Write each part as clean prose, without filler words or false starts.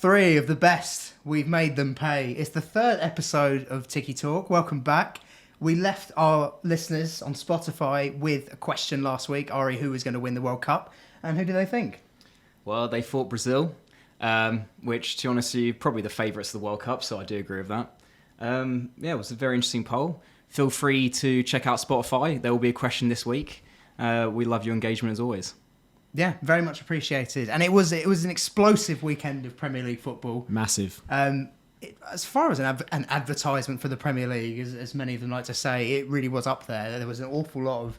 3 of the best. We've made them pay. It's the 3rd episode of TikiTalk. Welcome back. We left our listeners on Spotify with a question last week. Ari, who was going to win the World Cup? And who do they think? Well, they thought Brazil, which, to be honest with you, probably the favourites of the World Cup, so I do agree with that. It was a very interesting poll. Feel free to check out Spotify. There will be a question this week. We love your engagement as always. Yeah, very much appreciated. And it was an explosive weekend of Premier League football. Massive. As far as an advertisement for the Premier League, as many of them like to say, it really was up there. There was an awful lot of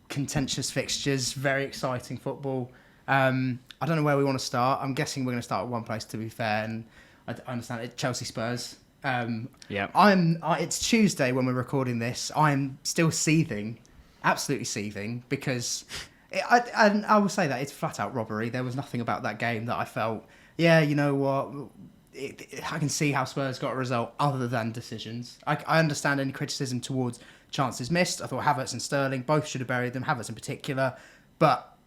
contentious fixtures, very exciting football. I don't know where we want to start. I'm guessing we're going to start at one place, to be fair. And I understand it, Chelsea Spurs. It's Tuesday when we're recording this. I'm still seething, absolutely seething, because I will say that it's flat out robbery. There was nothing about that game that I felt, yeah, you know what, I can see how Spurs got a result other than decisions. I understand any criticism towards chances missed. I thought Havertz and Sterling both should have buried them, Havertz in particular. But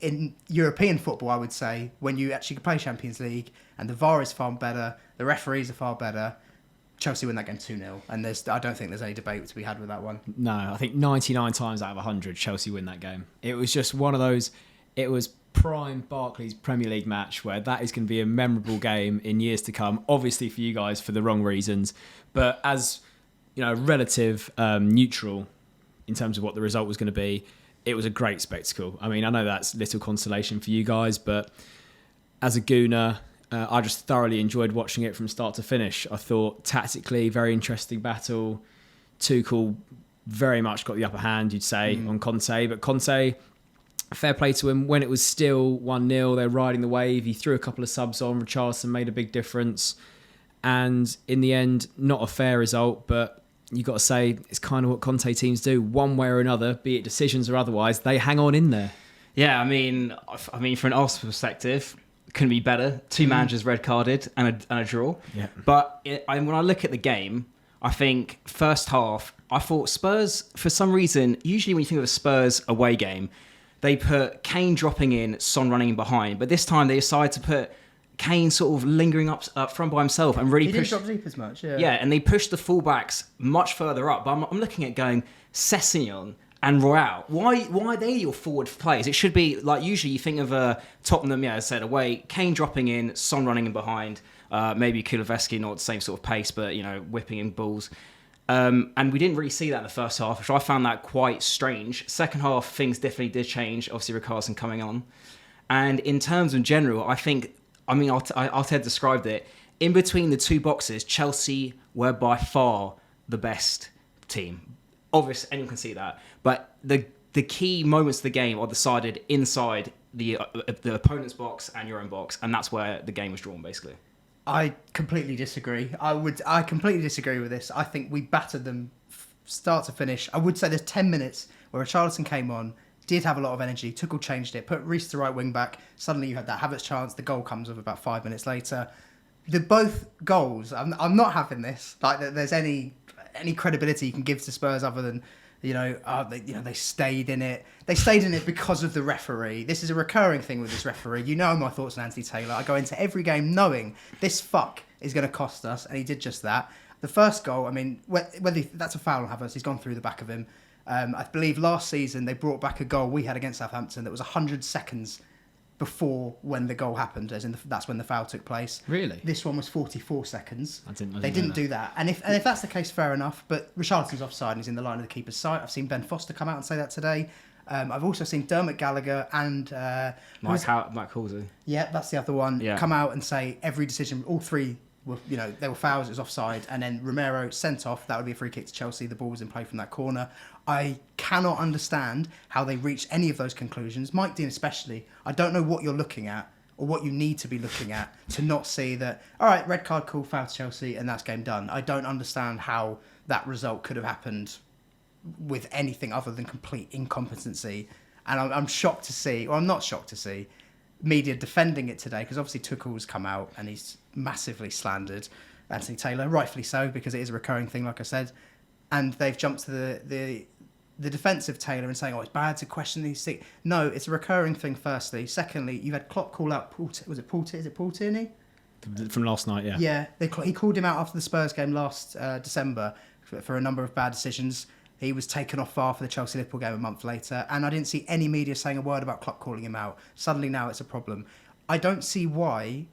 in European football, I would say, when you actually play Champions League and the VAR is far better, the referees are far better, Chelsea win that game 2-0, and I don't think there's any debate to be had with that one. No, I think 99 times out of 100, Chelsea win that game. It was just one of those, it was prime Barclays Premier League match where that is going to be a memorable game in years to come, obviously for you guys for the wrong reasons, but as relative neutral in terms of what the result was going to be, it was a great spectacle. I mean, I know that's little consolation for you guys, but as a Gooner, I just thoroughly enjoyed watching it from start to finish. I thought tactically, very interesting battle. Tuchel very much got the upper hand, you'd say, on Conte. But Conte, fair play to him. When it was still 1-0, they're riding the wave. He threw a couple of subs on. Richarlison made a big difference. And in the end, not a fair result, but you got to say it's kind of what Conte teams do. One way or another, be it decisions or otherwise, they hang on in there. Yeah, I mean, from an Arsenal perspective, couldn't be better. 2 managers red carded and a draw. Yeah. But when I look at the game, I think first half, I thought Spurs, for some reason, usually when you think of a Spurs away game, they put Kane dropping in, Son running in behind. But this time they decided to put Kane sort of lingering up front by himself and really push. He didn't drop deep as much, yeah. Yeah, and they pushed the fullbacks much further up. But I'm looking at going, Sessegnon and Royale, why are they your forward players? It should be like usually you think of Tottenham, as I said, away, Kane dropping in, Son running in behind, maybe Kulusevski not the same sort of pace, but whipping in balls. And we didn't really see that in the first half, which I found that quite strange. Second half, things definitely did change. Obviously, Richarlison coming on, and in terms of general, Arteta described it. In between the 2 boxes, Chelsea were by far the best team. Obviously, anyone can see that. But the key moments of the game are decided inside the opponent's box and your own box, and that's where the game was drawn, basically. I completely disagree. I completely disagree with this. I think we battered them start to finish. I would say there's 10 minutes where Richarlison came on, did have a lot of energy, Tuchel changed it, put Reece to right wing back. Suddenly you had that Havertz chance. The goal comes of about 5 minutes later. Both goals, I'm not having this. Like there's any credibility you can give to Spurs other than they stayed in it. They stayed in it because of the referee. This is a recurring thing with this referee. You know my thoughts on Anthony Taylor. I go into every game knowing this fuck is going to cost us, and he did just that. The first goal, I mean, whether that's a foul on Havertz, he's gone through the back of him. I believe last season they brought back a goal we had against Southampton that was 100 seconds before when the goal happened, that's when the foul took place. Really? This one was 44 seconds. They didn't do that. And if that's the case, fair enough. But Richarlison's offside and he's in the line of the keeper's sight. I've seen Ben Foster come out and say that today. I've also seen Dermot Gallagher and Mike Halsey. Yeah, that's the other one. Yeah. Come out and say every decision, all 3 were, they were fouls, it was offside, and then Romero sent off. That would be a free kick to Chelsea. The ball was in play from that corner. I cannot understand how they reached any of those conclusions. Mike Dean especially. I don't know what you're looking at or what you need to be looking at to not see that, all right, red card, cool, foul to Chelsea, and that's game done. I don't understand how that result could have happened with anything other than complete incompetency. And I'm shocked to see, or I'm not shocked to see, media defending it today, because obviously Tuchel's come out and he's massively slandered Anthony Taylor, rightfully so, because it is a recurring thing, like I said. And they've jumped to the defence of Taylor and saying, it's bad to question these things. No, it's a recurring thing, firstly. Secondly, you've had Klopp call out, was it Paul Tierney? from last night. Yeah. Yeah, he called him out after the Spurs game last December for a number of bad decisions. He was taken off VAR for the Chelsea-Liverpool game a month later, and I didn't see any media saying a word about Klopp calling him out. Suddenly now it's a problem. I don't see why,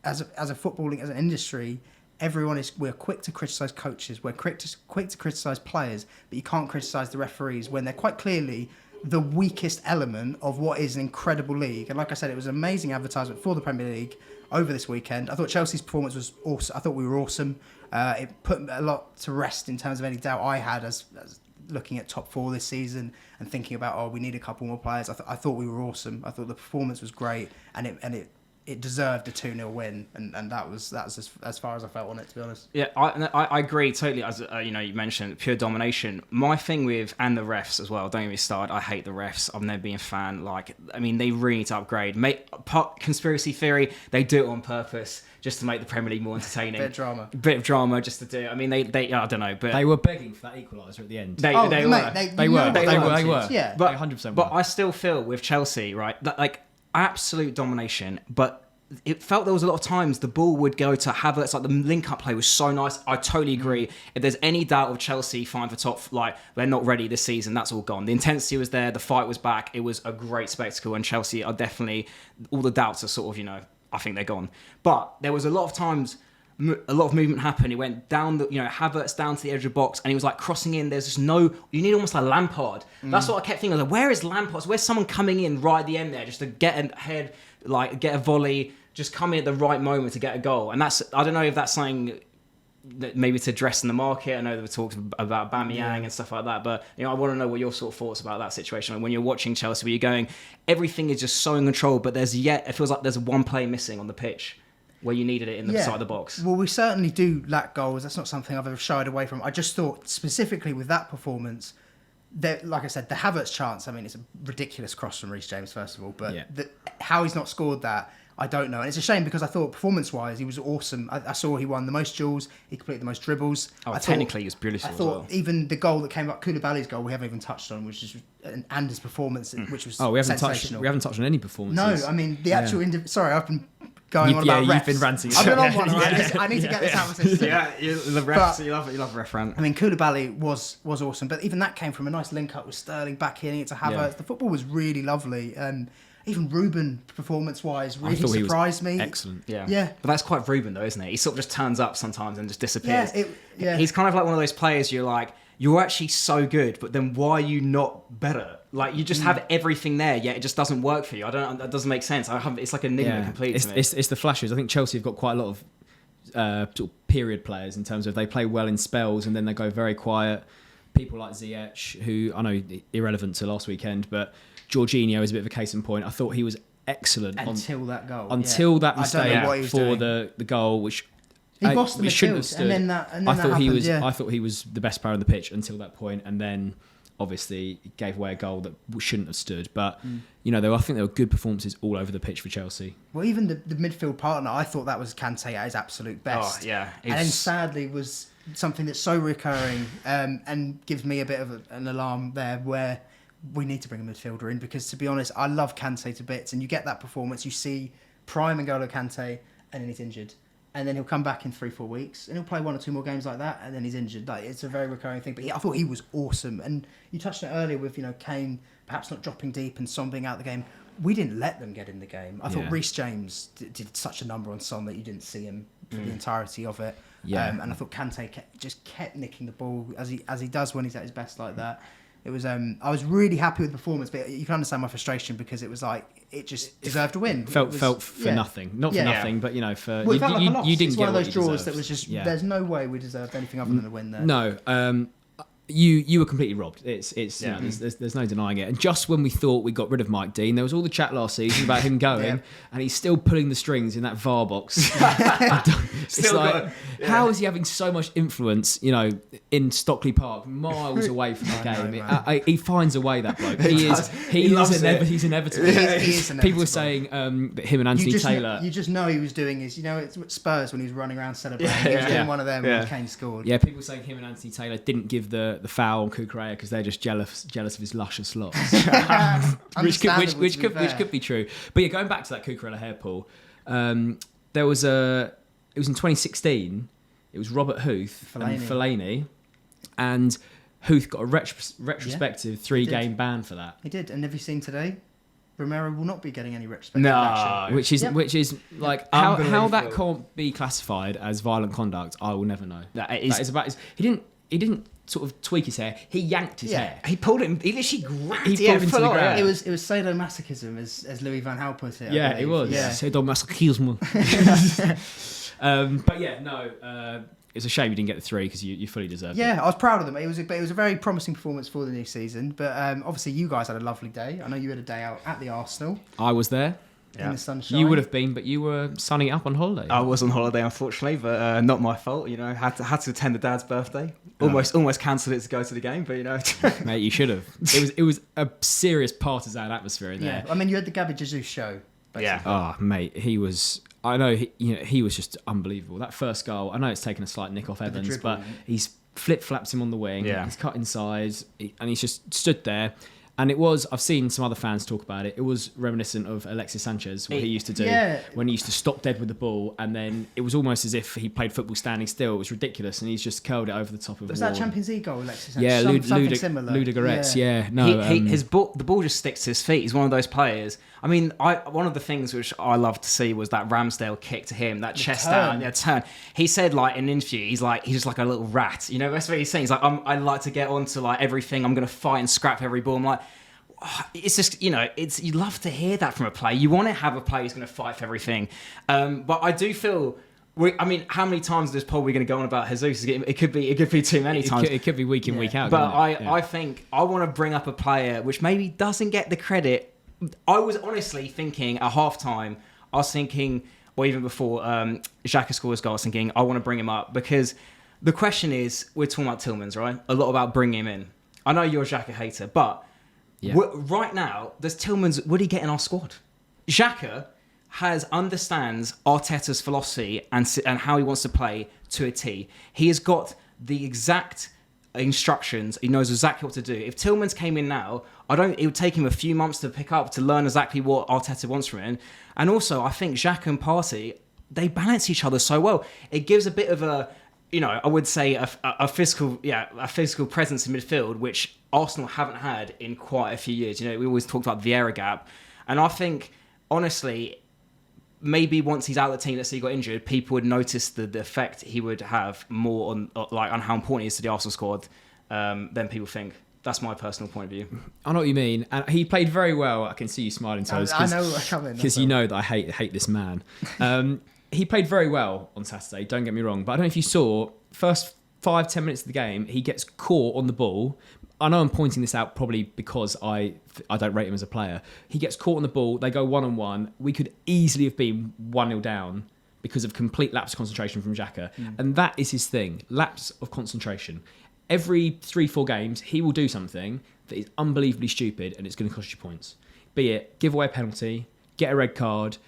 as a footballing, as an industry, we're quick to criticise coaches, we're quick to criticise players, but you can't criticise the referees when they're quite clearly the weakest element of what is an incredible league. And like I said, it was an amazing advertisement for the Premier League over this weekend. I thought Chelsea's performance was awesome. I thought we were awesome. It put a lot to rest in terms of any doubt I had as looking at top four this season and thinking about, we need a couple more players. I thought we were awesome. I thought the performance was great, and it deserved a 2-0 win, and that was as far as I felt on it, to be honest. Yeah, I agree totally. As you mentioned, pure domination. My thing with, and the refs as well. Don't get me started. I hate the refs. I've never been a fan. They really need to upgrade. Conspiracy theory. They do it on purpose just to make the Premier League more entertaining. Bit of drama just to do it. I mean, they I don't know, but they were begging for that equaliser at the end. They were. Yeah, but 100%. But I still feel with Chelsea, right, that absolute domination, but it felt there was a lot of times the ball would go to Havertz. The link-up play was so nice. I totally agree. If there's any doubt of Chelsea fighting for top, they're not ready this season, that's all gone. The intensity was there. The fight was back. It was a great spectacle, and Chelsea are definitely, all the doubts are sort of, I think they're gone. But there was a lot of times, a lot of movement happened. He went down Havertz down to the edge of the box, and he was crossing in. There's just you need almost like Lampard. That's what I kept thinking. Where is Lampard? Where's someone coming in right at the end there just to get a head, get a volley, just come in at the right moment to get a goal? And I don't know if that's something that maybe to address in the market. I know there were talks about Aubameyang and stuff like that, but I want to know what your sort of thoughts about that situation. When you're watching Chelsea, where you're going, everything is just so in control, but it feels like there's one play missing on the pitch where you needed it in the side of the box. Well, we certainly do lack goals. That's not something I've ever shied away from. I just thought specifically with that performance, that, like I said, the Havertz chance, it's a ridiculous cross from Reece James, first of all, but how he's not scored that, I don't know. And it's a shame because I thought performance-wise, he was awesome. I saw he won the most duels, he completed the most dribbles. Technically, he was beautiful as well. Even the goal that came up, Koulibaly's goal, we haven't even touched on, which is, and his performance, which was sensational. We haven't touched on any performances. No, the actual... Sorry, I've been going on about refs. You've been ranting. I've been on one, right? I need to get this out of my system. Yeah, you love ref rant. Koulibaly was awesome, but even that came from a nice link-up with Sterling back hitting it to Havertz. Yeah. The football was really lovely, and even Ruben, performance-wise, really surprised me. Excellent. Yeah. But that's quite Ruben, though, isn't it? He sort of just turns up sometimes and just disappears. Yeah. He's kind of like one of those players you're actually so good, but then why are you not better? You just have everything there, yet it just doesn't work for you. That doesn't make sense. It's like an enigma completely to me. It's the flashes. I think Chelsea have got quite a lot of sort of period players in terms of they play well in spells and then they go very quiet. People like Ziyech, who I know irrelevant to last weekend, but Jorginho is a bit of a case in point. I thought he was excellent until that goal. Until that mistake for the goal, which he bossed the shouldn't have stood. And then I thought he was the best player on the pitch until that point, and then obviously he gave away a goal that shouldn't have stood. But I think there were good performances all over the pitch for Chelsea. Well, even the midfield partner, I thought that was Kante at his absolute best. Oh yeah, and then sadly was something that's so recurring and gives me a bit of an alarm there where we need to bring a midfielder in, because to be honest, I love Kante to bits, and you get that performance, you see prime N'Golo Kante, and then he's injured, and then he'll come back in 3-4 weeks and he'll play 1 or 2 more games like that, and then he's injured. It's a very recurring thing, but I thought he was awesome. And you touched on it earlier with Kane perhaps not dropping deep and Son being out of the game. We didn't let them get in the game. I thought Reece James did such a number on Son that you didn't see him for the entirety of it. And I thought Kante kept nicking the ball as he does when he's at his best like that. It was I was really happy with the performance, but you can understand my frustration because it was it just deserved a win. Felt for nothing, not for nothing, but for it felt like a loss. You didn't it's get one of those draws deserved. that was just there's no way we deserved anything other than a win there. No, you were completely robbed. It's there's no denying it. And just when we thought we got rid of Mike Dean, there was all the chat last season about him going, and he's still pulling the strings in that VAR box. How is he having so much influence? In Stockley Park, miles away from the game. He finds a way. That bloke. He's an Everton. He is an People were Everton. saying that him and Anthony Taylor. You just know he was doing his. It's Spurs when he was running around celebrating. He was doing one of them when Kane scored. Yeah, people were saying him and Anthony Taylor didn't give the foul on Kukurea because they're just jealous of his luscious locks, which could be true. But going back to that Kukurea hair pull, It was in 2016. It was Robert Huth and Fellaini, and Huth got a retrospective 3-game ban for that. He did, and have you seen today? Romero will not be getting any retrospective action. Which is like how that can't be classified as violent conduct. I will never know. That is about. He didn't sort of tweak his hair. He yanked his hair. He pulled him. He literally grabbed He pulled him to the ground. It was sadomasochism, as Louis van Gaal put it. Yeah, it was. Yeah. Sadomasochism. But yeah, no. It's a shame you didn't get the 3 because you fully deserved it. Yeah, I was proud of them. It was a very promising performance for the new season. But obviously, you guys had a lovely day. I know you had a day out at the Arsenal. I was there. In the sunshine. You would have been, but you were sunning up on holiday. I was on holiday, unfortunately, but not my fault. You know, had to attend the dad's birthday. Almost cancelled it to go to the game, but you know, mate, you should have. It was a serious partisan atmosphere in there. Yeah, I mean, you had the Gabby Jesus show. Basically. Yeah. Oh, mate, he was. I know he was just unbelievable. That first goal. I know it's taken a slight nick off Evans, but he's flip-flaps him on the wing. Yeah. He's cut inside, and he's just stood there. And it was, I've seen some other fans talk about it, it was reminiscent of Alexis Sanchez, what he used to do when he used to stop dead with the ball, and then it was almost as if he played football standing still. It was ridiculous, and he's just curled it over the top of Was Ward. that Champions League goal, Alexis Sanchez? Yeah, Something similar. Ludogorets, yeah. No, the ball just sticks to his feet. He's one of those players. I mean, one of the things which I loved to see was that Ramsdale kick to him, that chest down, turn. He said, like, in an interview, he's just like a little rat. You know, that's what he's saying. He's like, I like to get onto, like, everything. I'm going to fight and scrap every ball. I'm like, it's just, you know, you love to hear that from a player. You want to have a player who's going to fight for everything. But I do feel, how many times this poll we're going to go on about Jesus? It could be too many times. It could be week in, week out. But I think I want to bring up a player which maybe doesn't get the credit. I was honestly thinking at halftime, or even before Xhaka scored his goal, I was thinking I want to bring him up because the question is, we're talking about Tillmans, right? A lot about bringing him in. I know you're a Xhaka hater, but right now, does Tillmans, would he get in our squad? Xhaka understands Arteta's philosophy and how he wants to play to a T. He has got the exact instructions. He knows exactly what to do. If Tillmans came in now, it would take him a few months to pick up, to learn exactly what Arteta wants from him. And also, I think Xhaka and Partey, they balance each other so well. It gives a bit of a, you know, I would say a physical presence in midfield, which Arsenal haven't had in quite a few years. You know, we always talked about the Vieira gap. And I think, honestly, maybe once he's out of the team, let's say he got injured, people would notice the effect he would have more on how important he is to the Arsenal squad than people think. That's my personal point of view. I know what you mean. And he played very well. I can see you smiling, Toes. I know what's coming. Because you know that I hate this man. He played very well on Saturday, don't get me wrong. But I don't know if you saw, first 5-10 minutes of the game, he gets caught on the ball. I know I'm pointing this out probably because I don't rate him as a player. He gets caught on the ball. They go 1-on-1. We could easily have been 1-0 down because of complete lapse of concentration from Xhaka. And that is his thing, lapse of concentration. Every 3-4 games, he will do something that is unbelievably stupid and it's going to cost you points. Be it give away a penalty, get a red card,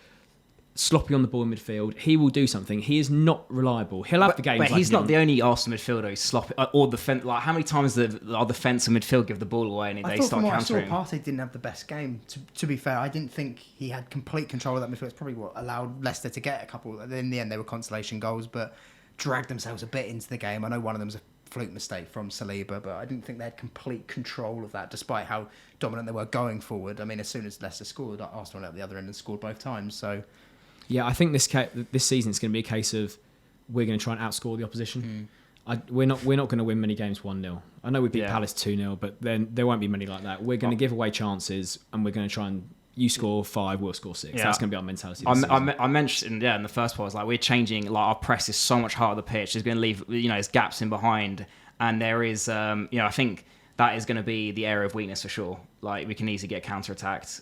sloppy on the ball in midfield. He will do something. He is not reliable. He'll have the games. But he's not the only Arsenal midfielder who's sloppy. Or defense. Like, how many times our defence and midfield give the ball away and they start countering? I thought Partey didn't have the best game. To be fair, I didn't think he had complete control of that midfield. It's probably what allowed Leicester to get a couple. In the end, they were consolation goals, but dragged themselves a bit into the game. I know one of them was a fluke mistake from Saliba, but I didn't think they had complete control of that, despite how dominant they were going forward. I mean, as soon as Leicester scored, Arsenal went out the other end and scored both times. So. Yeah, I think this season it's going to be a case of we're going to try and outscore the opposition. We're not going to win many games 1-0. I know we beat Palace 2-0, but then there won't be many like that. We're going to give away chances, and we're going to try and you score 5, we'll score 6. Yeah. That's going to be our mentality. I mentioned in the first part, I was like, we're changing. Like, our press is so much harder on the pitch. There's going to leave there's gaps in behind, and there is I think that is going to be the area of weakness for sure. Like, we can easily get counter-attacked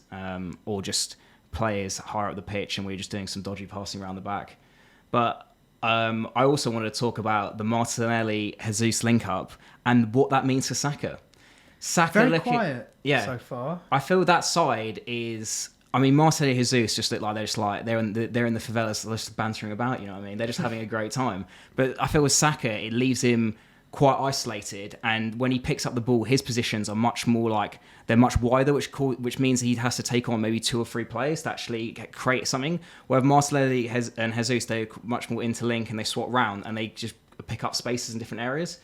or just players higher up the pitch and we're just doing some dodgy passing around the back. But I also wanted to talk about the Martinelli-Jesus link-up and what that means for Saka. Saka very quiet so far. I feel that side is... I mean, Martinelli and Jesus just look like they're in the favelas just bantering about, you know what I mean? They're just having a great time. But I feel with Saka, it leaves him quite isolated, and when he picks up the ball, his positions are much more like they're much wider, which means he has to take on maybe 2 or 3 players to actually create something. Where Martinelli and Jesus, they're much more interlink and they swap round and they just pick up spaces in different areas.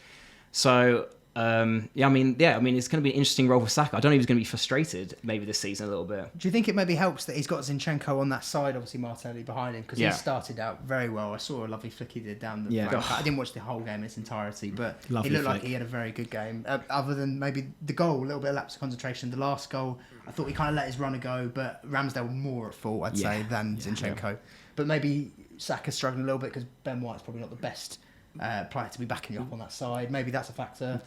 So it's going to be an interesting role for Saka. I don't know if he's going to be frustrated maybe this season a little bit. Do you think it maybe helps that he's got Zinchenko on that side, obviously Martinelli behind him, because he Yeah. started out very well. I saw a lovely flick he did down the flank. I didn't watch the whole game in its entirety, but Lovely he looked flick. like he had a very good game. Other than maybe the goal, a little bit of lapse of concentration. The last goal, I thought he kind of let his runner go, but Ramsdale more at fault, I'd say, than Zinchenko. But maybe Saka's struggling a little bit because Ben White's probably not the best player to be backing you up on that side. Maybe that's a factor.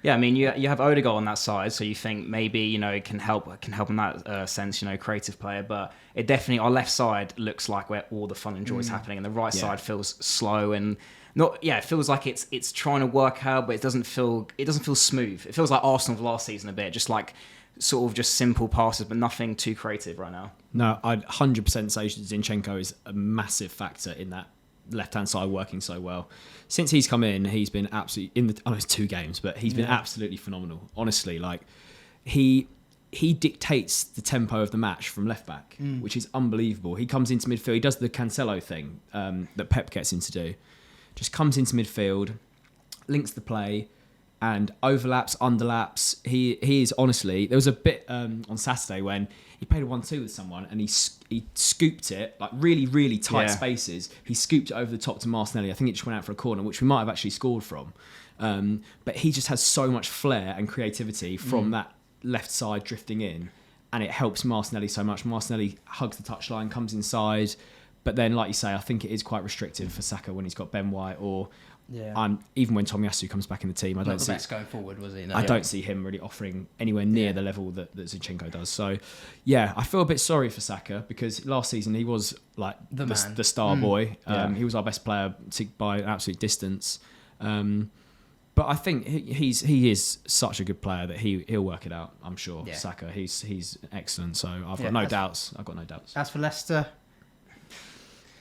Yeah, I mean, you have Odegaard on that side, so you think maybe it can help in that sense, creative player. But it definitely, our left side looks like where all the fun and joy is happening, and the right side feels slow and not. Yeah, it feels like it's trying to work out, but it doesn't feel smooth. It feels like Arsenal of last season a bit, just like sort of just simple passes, but nothing too creative right now. No, I'd 100% say Zinchenko is a massive factor in that left-hand side working so well. Since he's come in, he's been absolutely I know it's 2 games, but he's been absolutely phenomenal. Honestly, like he dictates the tempo of the match from left back, which is unbelievable. He comes into midfield, he does the Cancelo thing that Pep gets him to do. Just comes into midfield, links the play, and overlaps, underlaps. He is honestly. There was a bit on Saturday when he played a 1-2 with someone and he scooped it like really, really tight spaces. He scooped it over the top to Martinelli. I think it just went out for a corner, which we might have actually scored from. But he just has so much flair and creativity from that left side drifting in, and it helps Martinelli so much. Martinelli hugs the touchline, comes inside, but then, like you say, I think it is quite restrictive for Saka when he's got Ben White or. Yeah. Even when Tomiyasu comes back in the team, I don't see. Best going forward, was he? No, I don't see him really offering anywhere near the level that Zinchenko does. So, yeah, I feel a bit sorry for Saka because last season he was like the star boy. He was our best player by an absolute distance. But I think he is such a good player that he'll work it out. I'm sure. Yeah. Saka, he's excellent. So I've got no doubts. As for Leicester.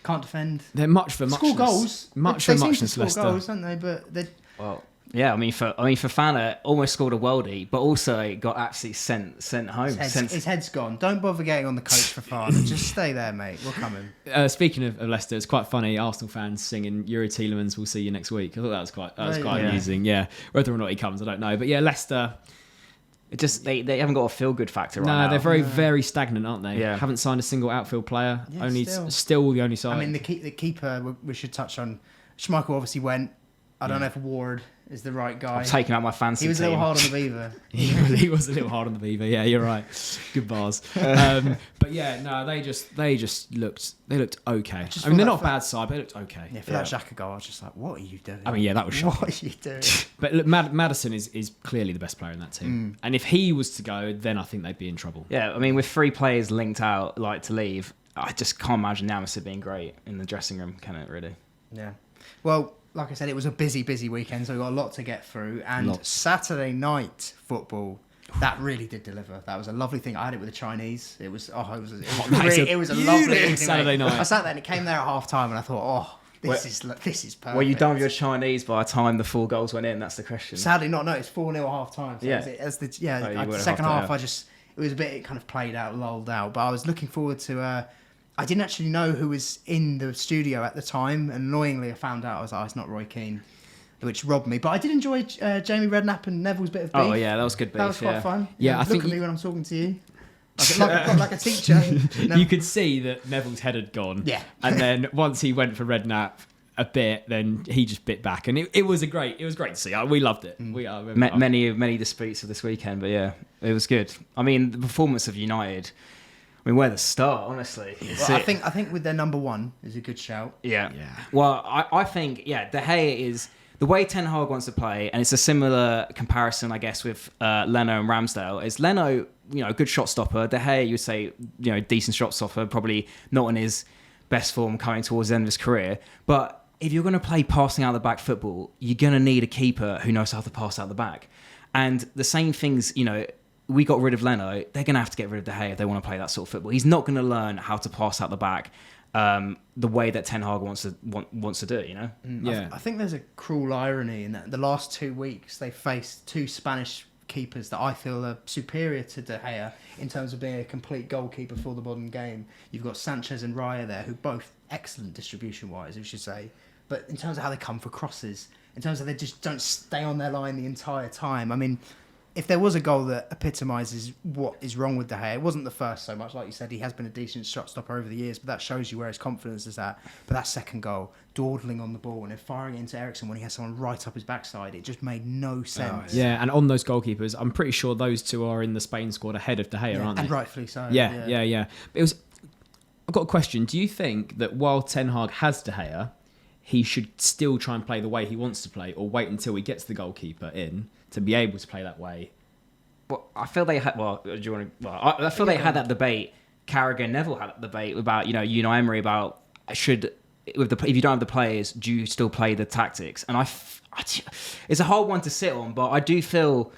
Can't defend. They're much for muchness. Score goals. Much for muchness, score Leicester. goals, don't they? But they. Well, yeah. I mean, Fofana almost scored a worldie, but also got absolutely sent home. His head's gone. Don't bother getting on the coach for Fofana. Just stay there, mate. We're coming. Speaking of Leicester, it's quite funny. Arsenal fans singing "Yuri Tielemans, we'll see you next week." I thought that was quite amusing. Yeah. Whether or not he comes, I don't know. But yeah, Leicester. It just they haven't got a feel good factor right now. No, they're very very stagnant, aren't they? Yeah. Haven't signed a single outfield player. Yeah, Still the only side. I mean, the keeper we should touch on. Schmeichel obviously went. I don't know if Ward is the right guy. I'm taking out my fancy team. He was a little hard on the Beaver. He was a little hard on the Beaver. Yeah, you're right. Good bars. But yeah, no, they just looked okay. I mean, they're not a bad side, but they looked okay. Yeah, for that Xhaka goal, I was just like, what are you doing? I mean, yeah, that was shocking. What are you doing? But look, Maddison is clearly the best player in that team. And if he was to go, then I think they'd be in trouble. Yeah, I mean, with 3 players linked out, like to leave, I just can't imagine Navas being great in the dressing room, can it, really? Yeah. Well, like I said, it was a busy weekend, so we've got a lot to get through. And Saturday night football, that really did deliver. That was a lovely thing. I had it with the Chinese. It was a lovely evening, Saturday night. I sat there and it came there at half time, and I thought, this is perfect. Were you done with your Chinese by the time the 4 goals went in? That's the question. Sadly, not. No, it's 4-0 at half time. So the second half, it was a bit kind of played out, lulled out. But I was looking forward to. I didn't actually know who was in the studio at the time. And annoyingly, I found out it's not Roy Keane, which robbed me. But I did enjoy Jamie Redknapp and Neville's bit of beef. Oh yeah, that was good beef. That was quite fun. Yeah, I think look at me when I'm talking to you. Like a teacher. You could see that Neville's head had gone. Yeah. And then once he went for Redknapp a bit, then he just bit back, and it was great to see. We loved it. Many disputes of this weekend, but yeah, it was good. I mean, the performance of United. I mean, where to start, honestly. Well, I think with their number 1 is a good shout. Yeah. Well, I think De Gea is the way Ten Hag wants to play, and it's a similar comparison, I guess, with Leno and Ramsdale. Is Leno, a good shot stopper? De Gea, you would say, decent shot stopper, probably not in his best form coming towards the end of his career. But if you're going to play passing out the back football, you're going to need a keeper who knows how to pass out the back. And the same things, we got rid of Leno, they're going to have to get rid of De Gea if they want to play that sort of football. He's not going to learn how to pass out the back the way that Ten Hag wants to do it, you know? Yeah. I think there's a cruel irony in that the last 2 weeks they faced two Spanish keepers that I feel are superior to De Gea in terms of being a complete goalkeeper for the modern game. You've got Sanchez and Raya there, who both excellent distribution-wise, we should say. But in terms of how they come for crosses, in terms of they just don't stay on their line the entire time. I mean, if there was a goal that epitomises what is wrong with De Gea, it wasn't the first so much. Like you said, he has been a decent shot stopper over the years, but that shows you where his confidence is at. But that second goal, dawdling on the ball and then firing it into Eriksen when he has someone right up his backside, it just made no sense. Yeah, and on those goalkeepers, I'm pretty sure those two are in the Spain squad ahead of De Gea, aren't they? And rightfully so. Yeah. I've got a question. Do you think that while Ten Hag has De Gea, he should still try and play the way he wants to play, or wait until he gets the goalkeeper in to be able to play that way? Well, I feel they had. Well, do you want to? Well, I feel they had that debate. Carragher, Neville had that debate about Unai Emery about if you don't have the players, do you still play the tactics? And it's a hard one to sit on, but I do feel.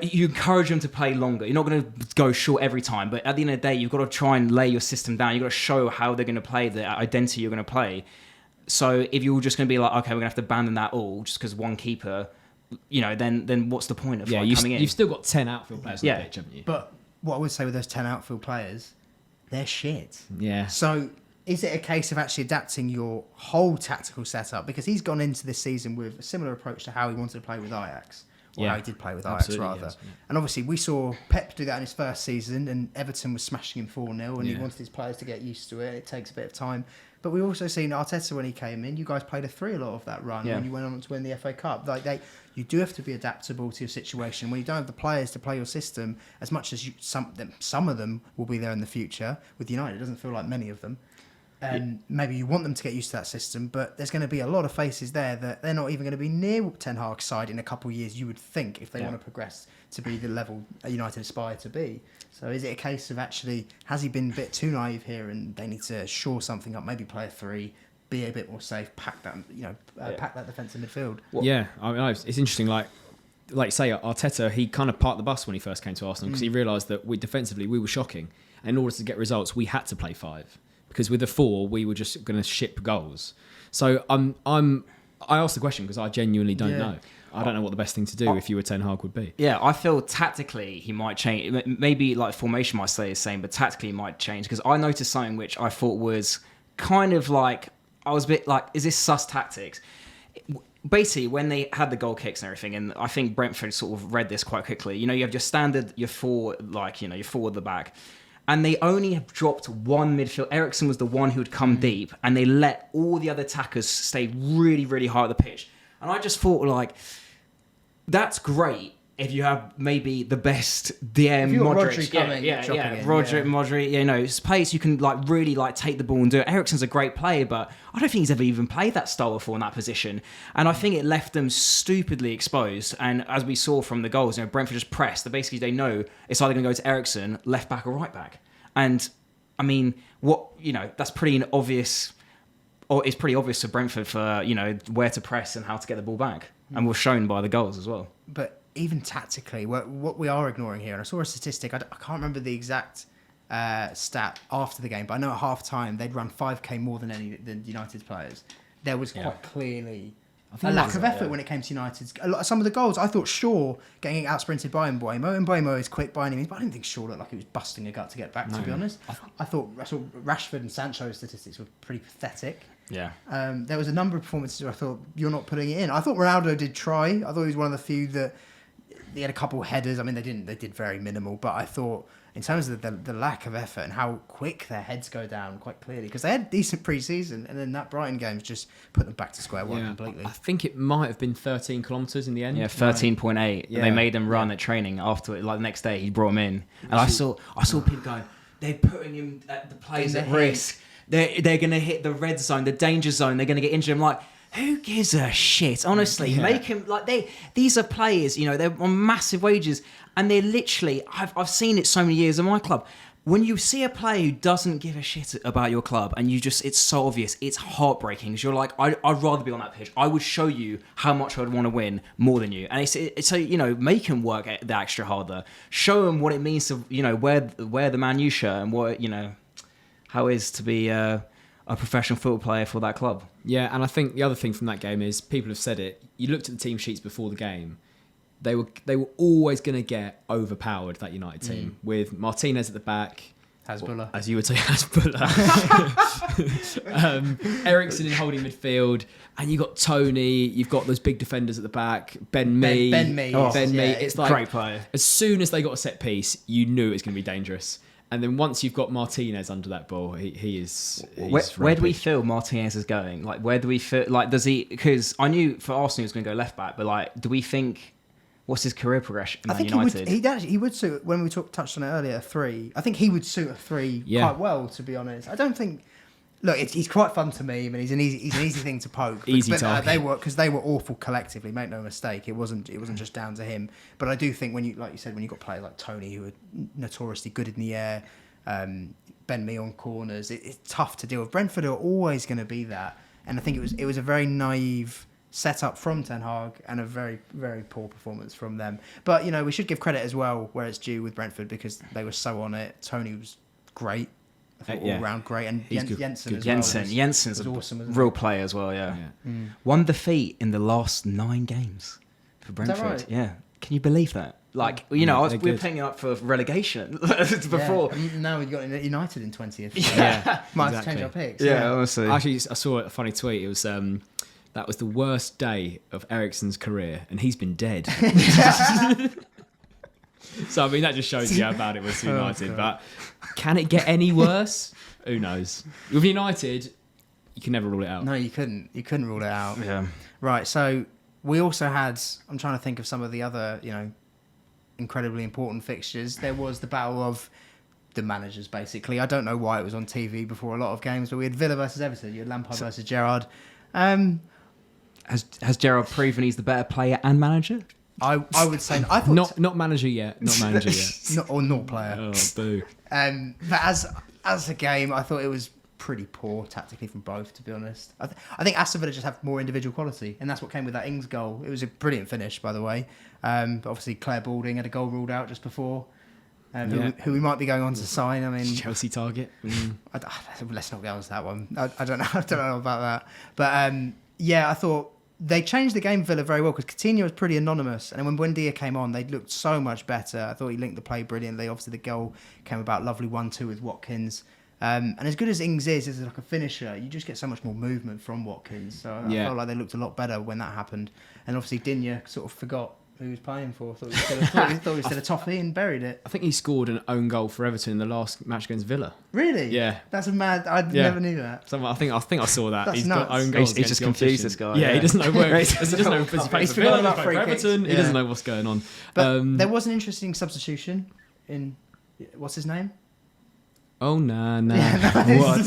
You encourage them to play longer. You're not going to go short every time, but at the end of the day, you've got to try and lay your system down. You've got to show how they're going to play, the identity you're going to play. So if you're just going to be like, okay, we're going to have to abandon that all just because one keeper, then what's the point of coming in? You've still got 10 outfield players on the pitch, haven't you? But what I would say with those 10 outfield players, they're shit. Yeah. So is it a case of actually adapting your whole tactical setup? Because he's gone into this season with a similar approach to how he wanted to play with Ajax. Or how he did play with Ajax, rather. Yes, yeah. And obviously, we saw Pep do that in his first season, and Everton was smashing him 4-0, and he wanted his players to get used to it. It takes a bit of time. But we also seen Arteta when he came in. You guys played a 3 a lot of that run when you went on to win the FA Cup. You do have to be adaptable to your situation. When you don't have the players to play your system, as much as some of them will be there in the future. With United, it doesn't feel like many of them. And maybe you want them to get used to that system, but there's going to be a lot of faces there that they're not even going to be near Ten Hag's side in a couple of years, you would think, if they want to progress to be the level United aspire to be. So is it a case of actually, has he been a bit too naive here and they need to shore something up, maybe play a 3, be a bit more safe, pack that defensive midfield? I mean, it's interesting, like you say, Arteta, he kind of parked the bus when he first came to Arsenal because he realised that defensively we were shocking. And in order to get results, we had to play 5. Because with the 4, we were just going to ship goals. So I asked the question because I genuinely don't know. I don't know what the best thing to do if you were Ten Hag would be. Yeah, I feel tactically he might change. Maybe like formation might stay the same, but tactically he might change. Because I noticed something which I thought was kind of like, I was a bit like, is this sus tactics? Basically, when they had the goal kicks and everything, and I think Brentford sort of read this quite quickly. You have your standard, your forward the back. And they only have dropped one midfield. Eriksen was the one who would come deep, and they let all the other attackers stay really, really high at the pitch. And I just thought, like, that's great if you have maybe the best DM, Modric. Modric, it's players you can really take the ball and do it. Eriksen's a great player, but I don't think he's ever even played that style before in that position. And I think it left them stupidly exposed. And as we saw from the goals, Brentford just pressed. Basically, they know it's either going to go to Eriksen, left back or right back. And I mean, that's pretty obvious. Or it's pretty obvious to Brentford for where to press and how to get the ball back, and was shown by the goals as well. But even tactically, what we are ignoring here, and I saw a statistic, I can't remember the exact stat after the game, but I know at half-time they'd run 5k more than United's players. There was quite clearly a lack of effort when it came to United's. Some of the goals, I thought Shaw getting out-sprinted by Mbeumo, and Mbeumo is quick by any means, but I didn't think Shaw looked like he was busting a gut to get back, to be honest. I thought Rashford and Sancho's statistics were pretty pathetic. Yeah. There was a number of performances where I thought, you're not putting it in. I thought Ronaldo did try. I thought he was one of the few that... He had a couple of headers. I mean, they did very minimal, but I thought in terms of the lack of effort and how quick their heads go down quite clearly, because they had decent pre-season, and then that Brighton game's just put them back to square one completely. I think it might have been 13 kilometres in the end. Yeah, 13.8. Yeah. They made them run at training after it. Like the next day, he brought them in, and I saw people going, they're putting him at the players at risk. They're going to hit the red zone, the danger zone. They're going to get injured. I'm like, who gives a shit? Honestly, make him these are players, they're on massive wages, and they're literally. I've seen it so many years in my club. When you see a player who doesn't give a shit about your club, and it's so obvious, it's heartbreaking. Because you're like, I'd rather be on that pitch. I would show you how much I'd want to win more than you. And it's so make him work the extra harder. Show him what it means to wear the Man U shirt and what how it is to be a professional football player for that club. Yeah, and I think the other thing from that game is people have said it. You looked at the team sheets before the game. They were always going to get overpowered, that United team, with Martinez at the back. Hasbulla. As you would say, Hasbulla. Eriksen in holding midfield. And you've got Tony. You've got those big defenders at the back. Ben Mee. Ben Mee. Ben Mee. Yeah, It's like, great player. as soon as they got a set piece, you knew it was going to be dangerous. And then once you've got Martinez under that ball, he's Where do we feel Martinez is going? Like, where do we feel? Like, does he? Because I knew for Arsenal he was going to go left back, but like, do we think? What's his career progression at I think United? he would suit, when we touched on it earlier, a 3. I think he would suit a 3 quite well, to be honest. I don't think... Look, he's quite fun to me. I mean, he's an easy thing to poke. Easy target. They were awful collectively. Make no mistake. It wasn't just down to him. But I do think when you got players like Tony who are notoriously good in the air, Ben Mee on corners, it's tough to deal with. Brentford are always going to be that, and I think it was a very naive set up from Ten Hag and a very, very poor performance from them. But, we should give credit as well where it's due with Brentford because they were so on it. Tony was great. I thought all round great. And Jensen as well. Jensen's was awesome, a real player as well, yeah. One defeat in the last 9 games for Brentford. Is that right? Yeah. Can you believe that? Like, we were playing up for relegation before. Yeah. Now we've got United in 20th. Yeah, Might have to change our picks. Yeah, honestly. Actually, I saw a funny tweet. It was that was the worst day of Eriksen's career, and he's been dead. So I mean, that just shows you how bad it was for United. But can it get any worse? Who knows? With United, you can never rule it out. No, you couldn't. You couldn't rule it out. Yeah. Right. So we also had. I'm trying to think of some of the other, incredibly important fixtures. There was the battle of the managers, basically. I don't know why it was on TV before a lot of games, but we had Villa versus Everton. You had Lampard versus Gerrard. Has Gerrard proven he's the better player and manager? I would say I thought not manager yet. Not manager yet. Not player. Oh, boo. But as a game, I thought it was pretty poor tactically from both, to be honest. I think Aston Villa just have more individual quality, and that's what came with that Ings goal. It was a brilliant finish, by the way. But obviously Claire Balding had a goal ruled out just before. Who we might be going on to sign. I mean, Chelsea target. Let's not go on to that one. I don't know. I don't know about that. But I thought they changed the game Villa very well because Coutinho was pretty anonymous, and then when Buendia came on, they looked so much better. I thought he linked the play brilliantly. Obviously, the goal came about lovely 1-2 with Watkins. And as good as Ings is as like a finisher, you just get so much more movement from Watkins. So I felt like they looked a lot better when that happened. And obviously, Digne sort of forgot who he was playing for. Thought he was still a toffee and buried it. I think he scored an own goal for Everton in the last match against Villa. Really? Yeah. That's a mad. I never knew that. I think I saw that. That's He's nuts. got own goals. He's just confused, this guy. Yeah, he doesn't know where. He doesn't know if he's playing for Villa, he's playing for Everton. He doesn't know what's going on. But there was an interesting substitution in what's his name? Oh no. What?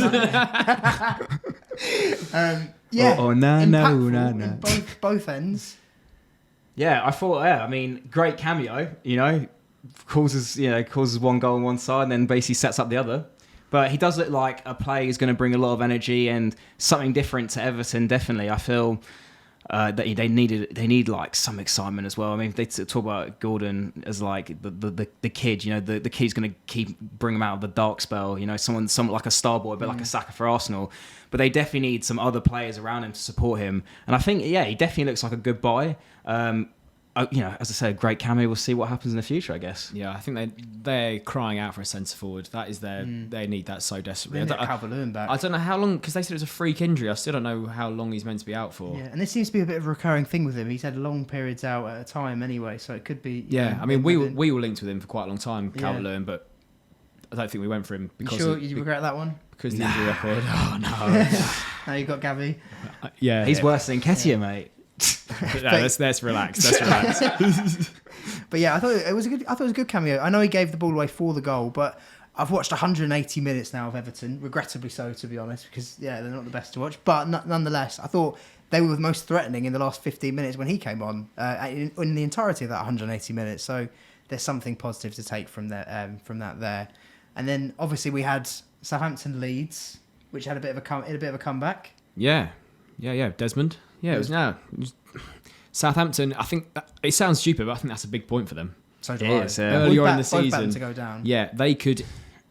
In both ends. Yeah, I thought. Yeah, I mean, great cameo. Causes one goal on one side, and then basically sets up the other. But he does look like a player who's going to bring a lot of energy and something different to Everton. Definitely, I feel that they need like some excitement as well. I mean, they talk about Gordon as like the kid. The kid's going to keep bring him out of the dark spell. Someone like a star boy, but like a Saka for Arsenal. But they definitely need some other players around him to support him. And I think, he definitely looks like a good buy. As I said, great cameo. We'll see what happens in the future, I guess. Yeah, I think they're crying out for a centre forward. That is they need that so desperately. I don't know how long, because they said it was a freak injury. I still don't know how long he's meant to be out for. Yeah, and this seems to be a bit of a recurring thing with him. He's had long periods out at a time anyway, so it could be. Yeah, I mean, we were linked with him for quite a long time, Calvert-Lewin, but I don't think we went for him because. You sure you regret that one? Because the injury record. Oh no. Now you've got Gavi. Yeah, he's worse than Nketiah, mate. Let's relax. Let's relax. But yeah, I thought it was a good cameo. I know he gave the ball away for the goal, but I've watched 180 minutes now of Everton, regrettably so, to be honest, because they're not the best to watch. But nonetheless, I thought they were the most threatening in the last 15 minutes when he came on, in the entirety of that 180 minutes. So there's something positive to take from that there. And then obviously we had Southampton Leeds, which had a bit of a comeback. Yeah, Desmond. Yeah, it was Southampton. I think it sounds stupid, but I think that's a big point for them. So earlier in the season to go down. Yeah, they could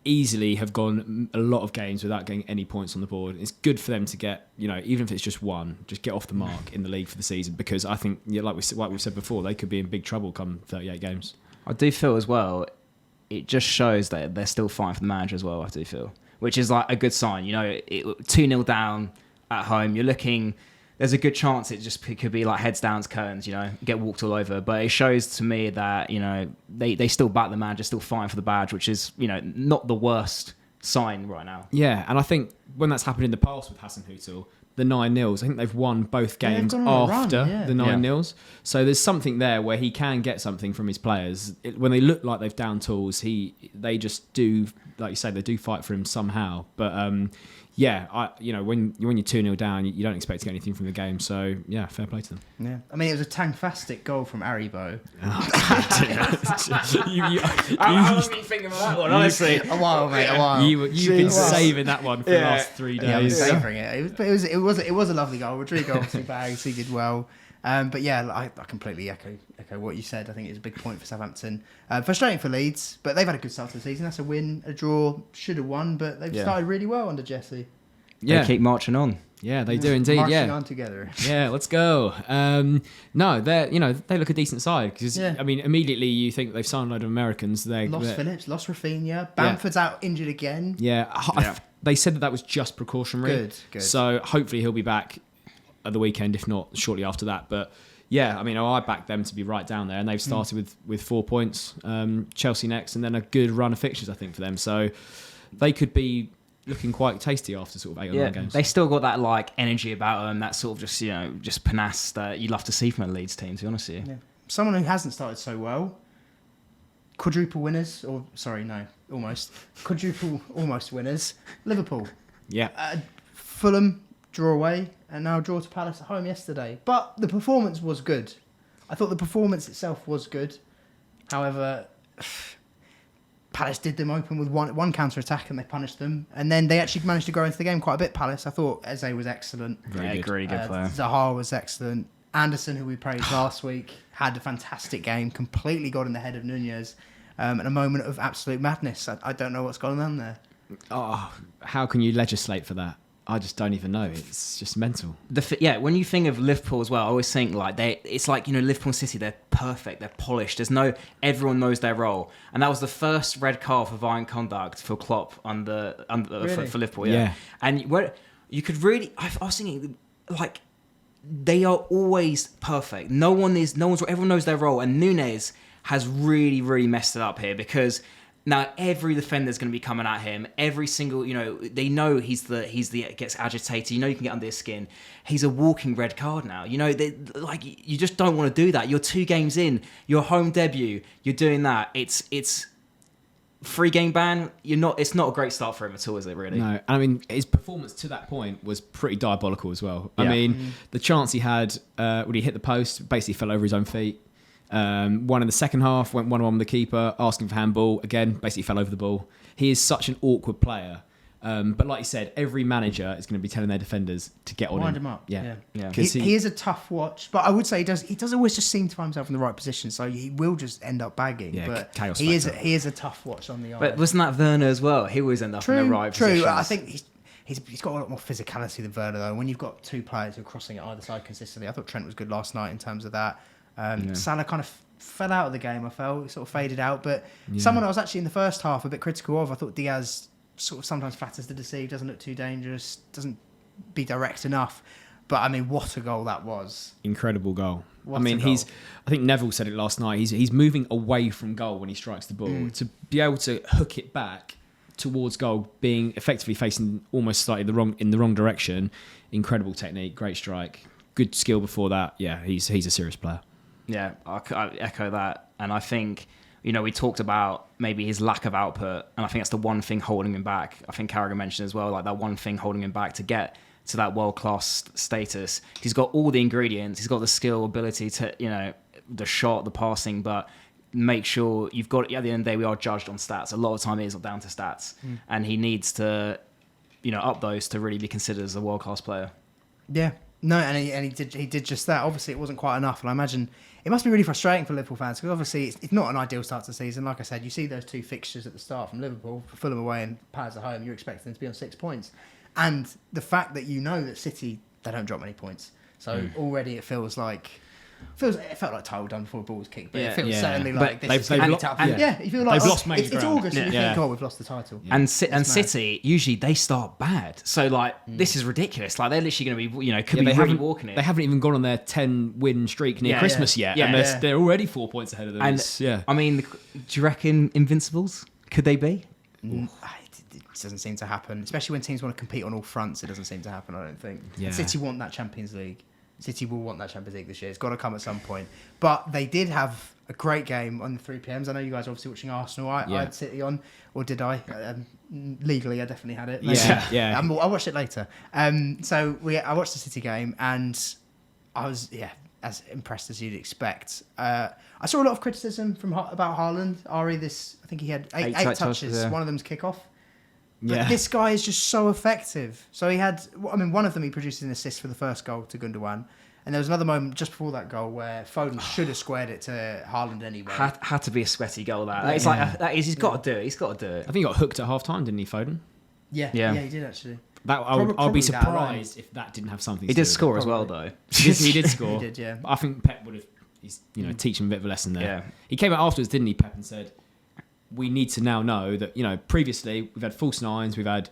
easily have gone a lot of games without getting any points on the board. It's good for them to get, even if it's just one, just get off the mark in the league for the season, because I think, like we've said before, they could be in big trouble come 38 games. I do feel as well, it just shows that they're still fighting for the manager as well, I do feel, which is like a good sign. 2-0 down at home, you're looking... There's a good chance it could be like heads down, curtains, get walked all over. But it shows to me that, they still back the manager, still fighting for the badge, which is, not the worst sign right now. Yeah, and I think when that's happened in the past with Hassan Hutel, the 9-0s, I think they've won both games after the 9-0s. So there's something there where he can get something from his players. When they look like they've down tools, they just do, like you say, they do fight for him somehow. But when you're 2-0 down, you don't expect to get anything from the game. So yeah, fair play to them. Yeah, I mean, it was a tang-fastic goal from Aribo. How long have you thinking about that one? Honestly, a while, mate. A while. You've been saving that one for the last 3 days. Yeah, I was savouring it. It was a lovely goal. Rodrigo obviously bags. He did well. But yeah, I completely echo what you said. I think it's a big point for Southampton. Frustrating for Leeds, but they've had a good start to the season. That's a win, a draw, should have won, but they've started really well under Jesse. They keep marching on. Yeah, they do indeed. Marching on together. Yeah, let's go. No, they look a decent side because I mean, immediately you think they've signed a load of Americans. Lost Phillips, lost Rafinha. Bamford's out injured again. Yeah, they said that was just precautionary. Good. So hopefully he'll be back at the weekend, if not shortly after that. But yeah, I mean, I backed them to be right down there, and they've started with 4 points. Chelsea next, and then a good run of fixtures, I think, for them. So they could be looking quite tasty after sort of 8 or 9 games. They still got that like energy about them, that sort of just panache that you love to see from a Leeds team, to be honest with you. Yeah. Someone who hasn't started so well, quadruple almost winners, Liverpool. Yeah. Fulham draw away, and now draw to Palace at home yesterday. But the performance was good. I thought the performance itself was good. However, Palace did them open with one counter-attack and they punished them. And then they actually managed to grow into the game quite a bit, Palace. I thought Eze was excellent. Really good player. Zaha was excellent. Anderson, who we praised last week, had a fantastic game, completely got in the head of Nunez at a moment of absolute madness. I don't know what's going on there. Oh, how can you legislate for that? I just don't even know. It's just mental. When you think of Liverpool as well, I always think like it's like, Liverpool and City, they're perfect, they're polished. Everyone knows their role, and that was the first red card for violent conduct for Klopp Really? for Liverpool. Yeah, and where you could really, I was thinking like they are always perfect. Everyone knows their role, and Nunez has really, really messed it up here because. Now every defender's going to be coming at him. Every single, they know he's the gets agitated. You can get under his skin. He's a walking red card now. You just don't want to do that. You're 2 games in, your home debut. You're doing that. It's 3-game ban. It's not a great start for him at all, is it? Really? No. I mean, his performance to that point was pretty diabolical as well. Yeah. I mean, the chance he had when he hit the post, basically fell over his own feet. One in the second half, went 1-on-1 with the keeper, asking for handball. Again, basically fell over the ball. He is such an awkward player. But like you said, every manager is going to be telling their defenders to get on Wind him up. Yeah. He is a tough watch, but I would say he does always just seem to find himself in the right position, so he will just end up bagging. Yeah, but chaos he factor. is a tough watch on the eye. But wasn't that Werner as well? He always end up in the right positions. I think he's got a lot more physicality than Werner, though. When you've got 2 players who are crossing at either side consistently, I thought Trent was good last night in terms of that. Salah kind of fell out of the game, I felt. He sort of faded out. But someone I was actually in the first half a bit critical of, I thought Diaz sort of sometimes flatters to deceive, doesn't look too dangerous, doesn't be direct enough. But I mean, what a goal that was. Incredible goal. What I mean, a goal. I think Neville said it last night, he's moving away from goal when he strikes the ball. To be able to hook it back towards goal, being effectively facing almost slightly in the wrong direction. Incredible technique, great strike, good skill before that. Yeah, he's a serious player. Yeah, I echo that. And I think, we talked about maybe his lack of output, and I think that's the one thing holding him back. I think Carragher mentioned as well, like that one thing holding him back to get to that world-class status. He's got all the ingredients. He's got the skill, ability to, the shot, the passing, but make sure you've got, at the end of the day, we are judged on stats. A lot of the time it is down to stats. And he needs to, up those to really be considered as a world-class player. Yeah, No, and he did just that. Obviously, it wasn't quite enough, and I imagine it must be really frustrating for Liverpool fans because obviously it's not an ideal start to the season. Like I said, you see those 2 fixtures at the start from Liverpool, Fulham away and Palace at home. You're expecting them to be on 6 points, and the fact that you know that City they don't drop many points, so already it feels like. It felt like title done before the ball was kicked, but it feels certainly like this is going to be tough. You feel like they've lost major it's ground. August and you think, oh, we've lost the title. And City usually they start bad, so like this is ridiculous. Like they're literally going to be, could be really walking it. They haven't even gone on their 10-win streak near Christmas yet, and they're already 4 points ahead of them. And I mean, do you reckon Invincibles could they be? It doesn't seem to happen, especially when teams want to compete on all fronts. It doesn't seem to happen. I don't think. Yeah. City want that Champions League. City will want that Champions League this year. It's got to come at some point. But they did have a great game on the 3 p.m s. I know you guys are obviously watching Arsenal. I had City on, or did I? Legally, I definitely had it. Yeah. I watched it later. I watched the City game and I was as impressed as you'd expect. I saw a lot of criticism about Haaland. Ari, I think he had eight touches. Yeah. One of them's kick off. But this guy is just so effective. So he had, one of them he produced an assist for the first goal to Gundogan. And there was another moment just before that goal where Foden should have squared it to Haaland anyway. Had to be a sweaty goal. It's like he's got to do it. He's got to do it. I think he got hooked at half time, didn't he, Foden? Yeah, he did actually. I'll be surprised if that didn't have something. He did score as well, though. He did score. He did, yeah. I think Pep would have, teach him a bit of a lesson there. Yeah. He came out afterwards, didn't he, Pep, and said, we need to now know that, previously we've had false nines, we've had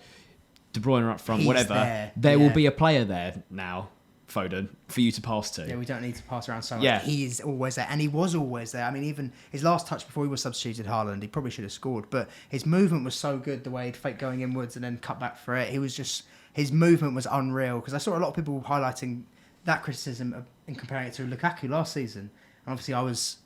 De Bruyne up front, whatever. There will be a player there now, Foden, for you to pass to. Yeah, we don't need to pass around so much. Yeah. He's always there, and he was always there. I mean, even his last touch before he was substituted, Haaland, he probably should have scored, but his movement was so good, the way he'd fake going inwards and then cut back for it. His movement was unreal, because I saw a lot of people highlighting that criticism and comparing it to Lukaku last season, and obviously I was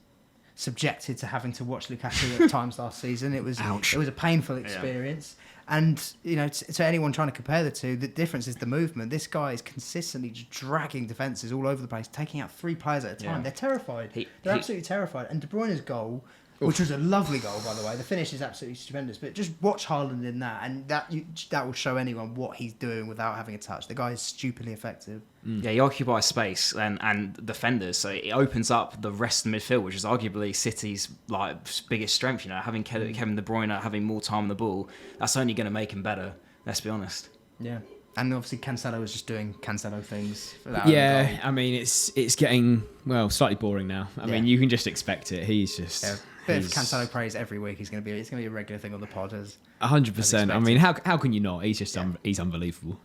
subjected to having to watch Lukaku at times last season. It was a painful experience. And, to anyone trying to compare the two, the difference is the movement. This guy is consistently just dragging defences all over the place, taking out 3 players at a time. They're terrified. They're absolutely terrified. And De Bruyne's goal, which was a lovely goal, by the way. The finish is absolutely stupendous. But just watch Haaland in that, and that will show anyone what he's doing without having a touch. The guy is stupidly effective. Yeah, he occupies space and defenders, so it opens up the rest of the midfield, which is arguably City's biggest strength. Having Kevin De Bruyne having more time on the ball, that's only going to make him better. Let's be honest. Yeah, and obviously Cancelo was just doing Cancelo things for that. Yeah, I mean it's getting slightly boring now. I mean you can just expect it. He's just bit of Cancelo praise every week. It's going to be a regular thing on the pod. 100%. I mean, how can you not? He's just he's unbelievable.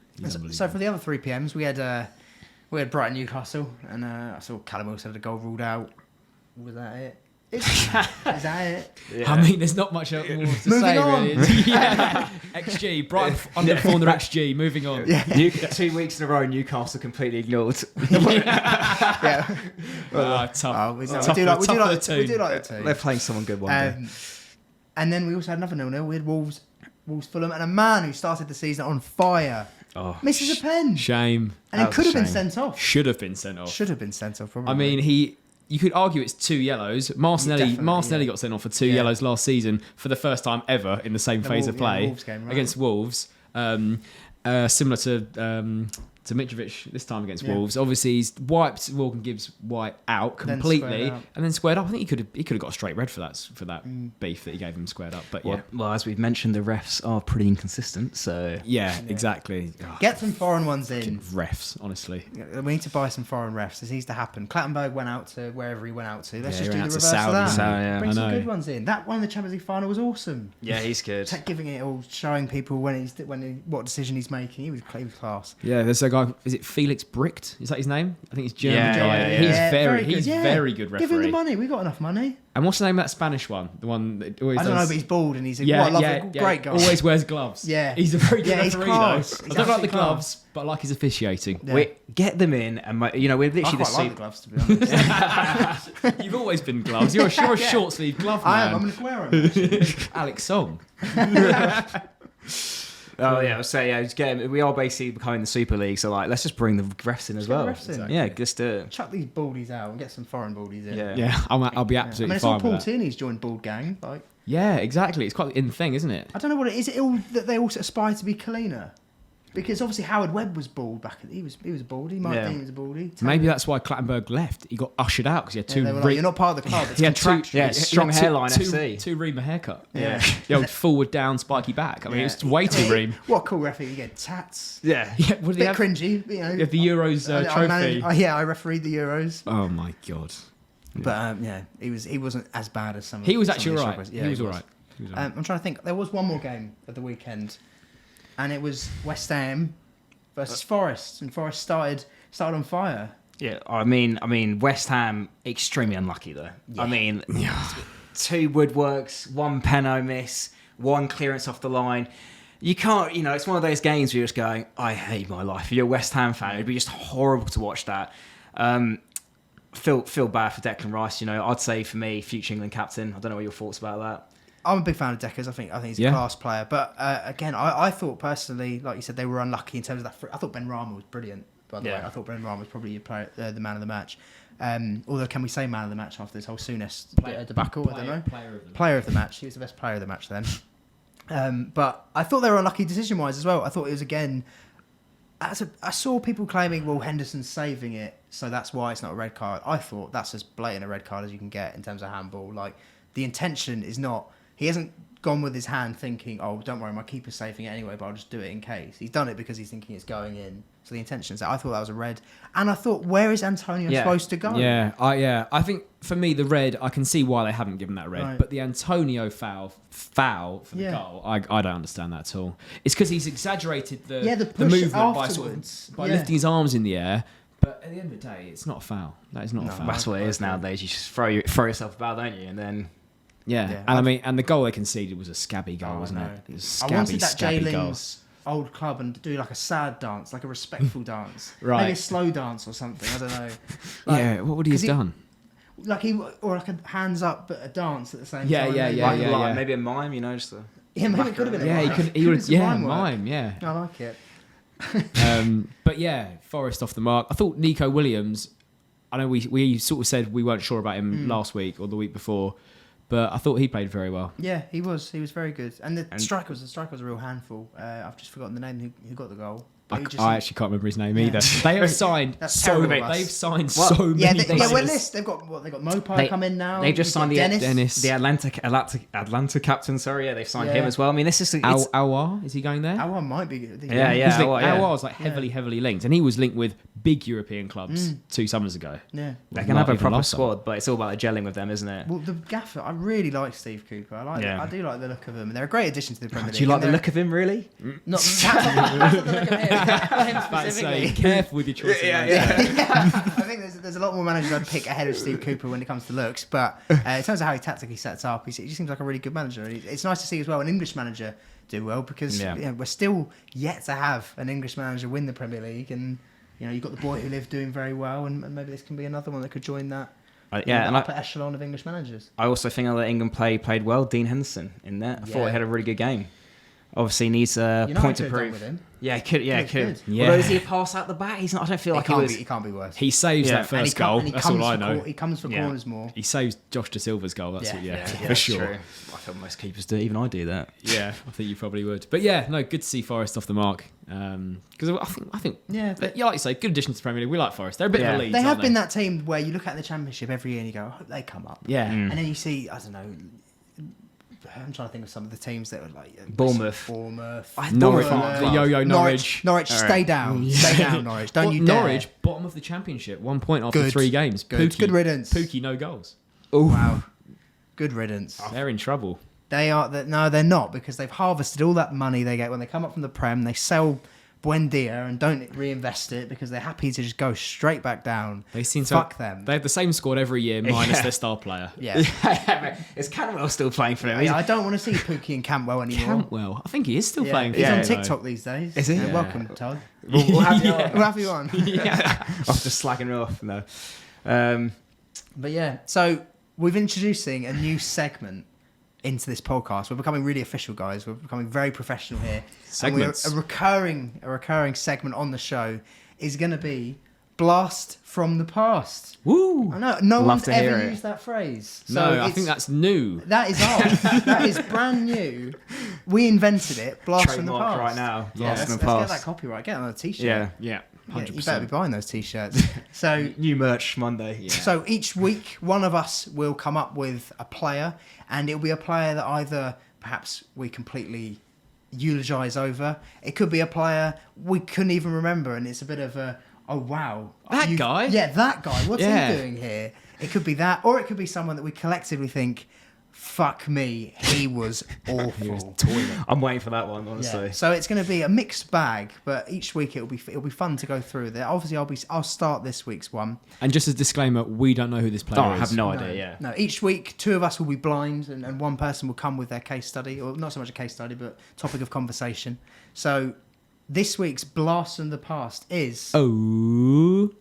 So for the other 3 p.m s, we had Brighton Newcastle, and I saw Callum Wilson had a goal ruled out. Was that it? Is that it? Yeah. I mean, there's not much more to say. On. Really. XG, Brighton underperformed their XG. Moving on. Yeah. 2 weeks in a row, Newcastle completely ignored. Tough. We do like the two. They're playing someone good one day. And then we also had another 0-0. We had Wolves Fulham, and a man who started the season on fire. Misses a pen. Shame. And he could have been sent off. Should have been sent off. Probably. I mean, you could argue it's 2 yellows. Martinelli got sent off for 2 yellows last season for the first time ever in the same phase of play against Wolves. Similar to Mitrovic this time against Wolves. Obviously, he's wiped Morgan Gibbs White out completely and then squared up. I think he could have got a straight red for that beef that he gave him squared up. But well, as we've mentioned, the refs are pretty inconsistent. So exactly. Get some foreign ones in. Refs, honestly. We need to buy some foreign refs. This needs to happen. Clattenburg went out to wherever he went out to. Let's just do the reverse of that. Bring some good ones in. That one in the Champions League final was awesome. Yeah, he's good. Giving it all, showing people what decision he's making. He was class. Yeah, there's a guy. Is it Felix Bricht? Is that his name? I think he's German guy. Yeah. He's very good referee. Give him the money. We got enough money. And what's the name of that Spanish one? The one that always I don't know, but he's bald and he's a great guy. Always wears gloves. Yeah, he's a very good referee though. I don't like the gloves, but I like his officiating. Yeah. We get them in, and we're literally I quite like the gloves, to be honest. You've always been gloves. You're a short sleeve glove man. I am. I'm an aquarium. Alex Song. We are basically becoming the Super League, so let's just bring the refs in as well. Exactly. Yeah, just chuck these baldies out and get some foreign baldies in. Yeah. I'll be absolutely fine with that. Paul Tierney's joined Bald Gang. Yeah, exactly. It's quite in thing, isn't it? I don't know what it is. It all that they all aspire to be Kalina. Because obviously Howard Webb was bald back. He was bald. He might Yeah. think he was a baldy. Maybe that's why Clattenburg left. He got ushered out because he had Yeah, two. they were like, you're not part of the club. It's he had two. contractual. Yeah, strong hairline FC. Two ream a haircut. Yeah. The old forward down spiky back. I mean, Yeah. it's way too ream. What a cool referee. You get tats. Yeah. Yeah, what did he Bit have? cringy, you know. You have the Euros I trophy. managed- I refereed the Euros. Oh my god. But yeah, he wasn't as bad as some. He was some of actually the all right. strippers. He was all right. He was all right. I'm trying to think. There was one more game at the weekend, and it was West Ham versus Forest, and Forest started on fire. Yeah, I mean, West Ham extremely unlucky though. Yeah. I mean, 2 woodworks, 1 penalty miss, 1 clearance off the line. You can't, it's one of those games where you're just going, I hate my life. If you're a West Ham fan, it'd be just horrible to watch that. Feel bad for Declan Rice. I'd say for me, future England captain. I don't know what your thoughts about that. I'm a big fan of Deckers. I think he's a class player. But again, I thought personally, like you said, they were unlucky in terms of that. I thought Ben Rama was brilliant. By the way, I thought Ben Rama was probably the man of the match. Although, can we say man of the match after this whole Souness debacle? I don't know. Player of the match. He was the best player of the match then. But I thought they were unlucky decision-wise as well. I thought it was, again... I saw people claiming, well, Henderson's saving it, so that's why it's not a red card. I thought that's as blatant a red card as you can get in terms of handball. Like, the intention is not... He hasn't gone with his hand thinking, oh, don't worry, my keeper's saving it anyway, but I'll just do it in case. He's done it because he's thinking it's going in. So the intention is... I thought that was a red. And I thought, where is Antonio supposed to go? Yeah, I think for me the red, I can see why they haven't given that red, Right. but the Antonio foul for the goal, I don't understand that at all. It's because he's exaggerated the push movement afterwards. by lifting his arms in the air. But at the end of the day, it's not a foul. That is not a foul. That's what it is nowadays. You just throw yourself about, don't you? And then... Yeah, and the goal they conceded was a scabby goal, wasn't it? It was I wanted that scabby goal. Jayling's old club and do like a sad dance, like a respectful dance. Right. Maybe a slow dance or something. I don't know. What would he have done? Or like a hands up but a dance at the same Yeah, time. yeah, maybe. yeah. Maybe a mime, just a... Yeah, maybe it could have been. Yeah, a he mime. could. He would. It's Yeah, work. mime. Yeah. I like it. But yeah, Forest off the mark. I thought Nico Williams. I know we sort of said we weren't sure about him last week or the week before, but I thought he played very well. Yeah, he was very good. And the striker was a real handful. I've just forgotten the name who got the goal. I actually can't remember his name either. They have signed That's so terrible many. of us. They've signed Well, so many. Well, they've got Mopai come in now. They've just signed Dennis. the Atlanta captain. Sorry, they've signed him Yeah. as well. I mean, this is Awar, is he going there? Awar might be good. Yeah. Awar's like heavily linked, and he was linked with big European clubs 2 summers ago. Yeah. They can have a Even proper last squad, but it's all about the gelling with them, isn't it? Well, the gaffer, I really like Steve Cooper. I do like the look of him. They're a great addition to the Premier League. Do you like the look of him, really? Not that's not the look of him. About to say, Specifically. careful with your choices. I think there's a lot more managers I'd pick ahead of Steve Cooper when it comes to looks, but in terms of how he tactically sets up, he just seems like a really good manager. And it's nice to see as well an English manager do well because we're still yet to have an English manager win the Premier League, and you've got the boy who lived doing very well, and maybe this can be another one that could join that. Upper echelon of English managers. I also think that England played well. Dean Henderson in there. I thought he had a really good game. Obviously needs a point to prove. With him. Yeah, could. Good. Although is he a pass out the back? He's not. I don't feel like He can't be worse. He saves that first goal. That's all I know. He comes for corners more. He saves Josh De Silva's goal. That's for sure. True. I feel most keepers do. Even I do that. Yeah, I think you probably would. But yeah, no, good to see Forest off the mark. Because I think, like you say, good addition to the Premier League. We like Forest. They're a bit of a Leeds. They have been that team where you look at the Championship every year and you go, I hope they come up. Yeah. And then you see, I don't know. I'm trying to think of some of the teams that were like Bournemouth. Norwich, the yo-yo Norwich. Norwich, stay down. Stay down, Norwich. Don't you dare. Norwich, bottom of the Championship, 1 point after 3 games. Good riddance. Pookie, no goals. Oh wow. Good riddance. They're in trouble. They are. No, they're not, because they've harvested all that money they get when they come up from the Prem. They sell Buendia and don't reinvest it because they're happy to just go straight back down. They seem to fuck them. They have the same squad every year minus their star player. Yeah. Is Cantwell still playing for them? I don't want to see Pookie and Campbell anymore. Cantwell, I think he is still playing for He's them. on TikTok these days. Is he? Yeah, welcome, Todd. We'll have you on. We'll have you on. I'm just slagging her off. No. But yeah, so we're introducing a new segment into this podcast. We're becoming really official, guys. We're becoming very professional here. Segments. And a recurring segment on the show is going to be blast from the past. Woo! I know no Love one's to hear ever it. used that phrase. So No, I it's- think that's new. that is ours. That is brand new. We invented it. Blast from the Trademark past. right now. Yeah, Blast let's, from the let's get past. that copyright. Get it on a t-shirt. Yeah. Yeah, Yeah, 100%. you better be buying those t-shirts. So New merch Monday. Yeah. So each week, one of us will come up with a player, and it'll be a player that either perhaps we completely eulogise over. It could be a player we couldn't even remember, and it's a bit of a, oh wow. That guy? Yeah, that guy. What's Yeah. he doing here? It could be that, or it could be someone that we collectively think, fuck me, he was awful. I'm waiting for that one, honestly. Yeah. So it's going to be a mixed bag, but each week it'll be fun to go through there. Obviously, I'll start this week's one. And just as a disclaimer, we don't know who this player Oh, I is. have no idea, yeah. No, each week, two of us will be blind, and one person will come with their case study, or not so much a case study, but topic of conversation. So this week's blast from the past is Oh.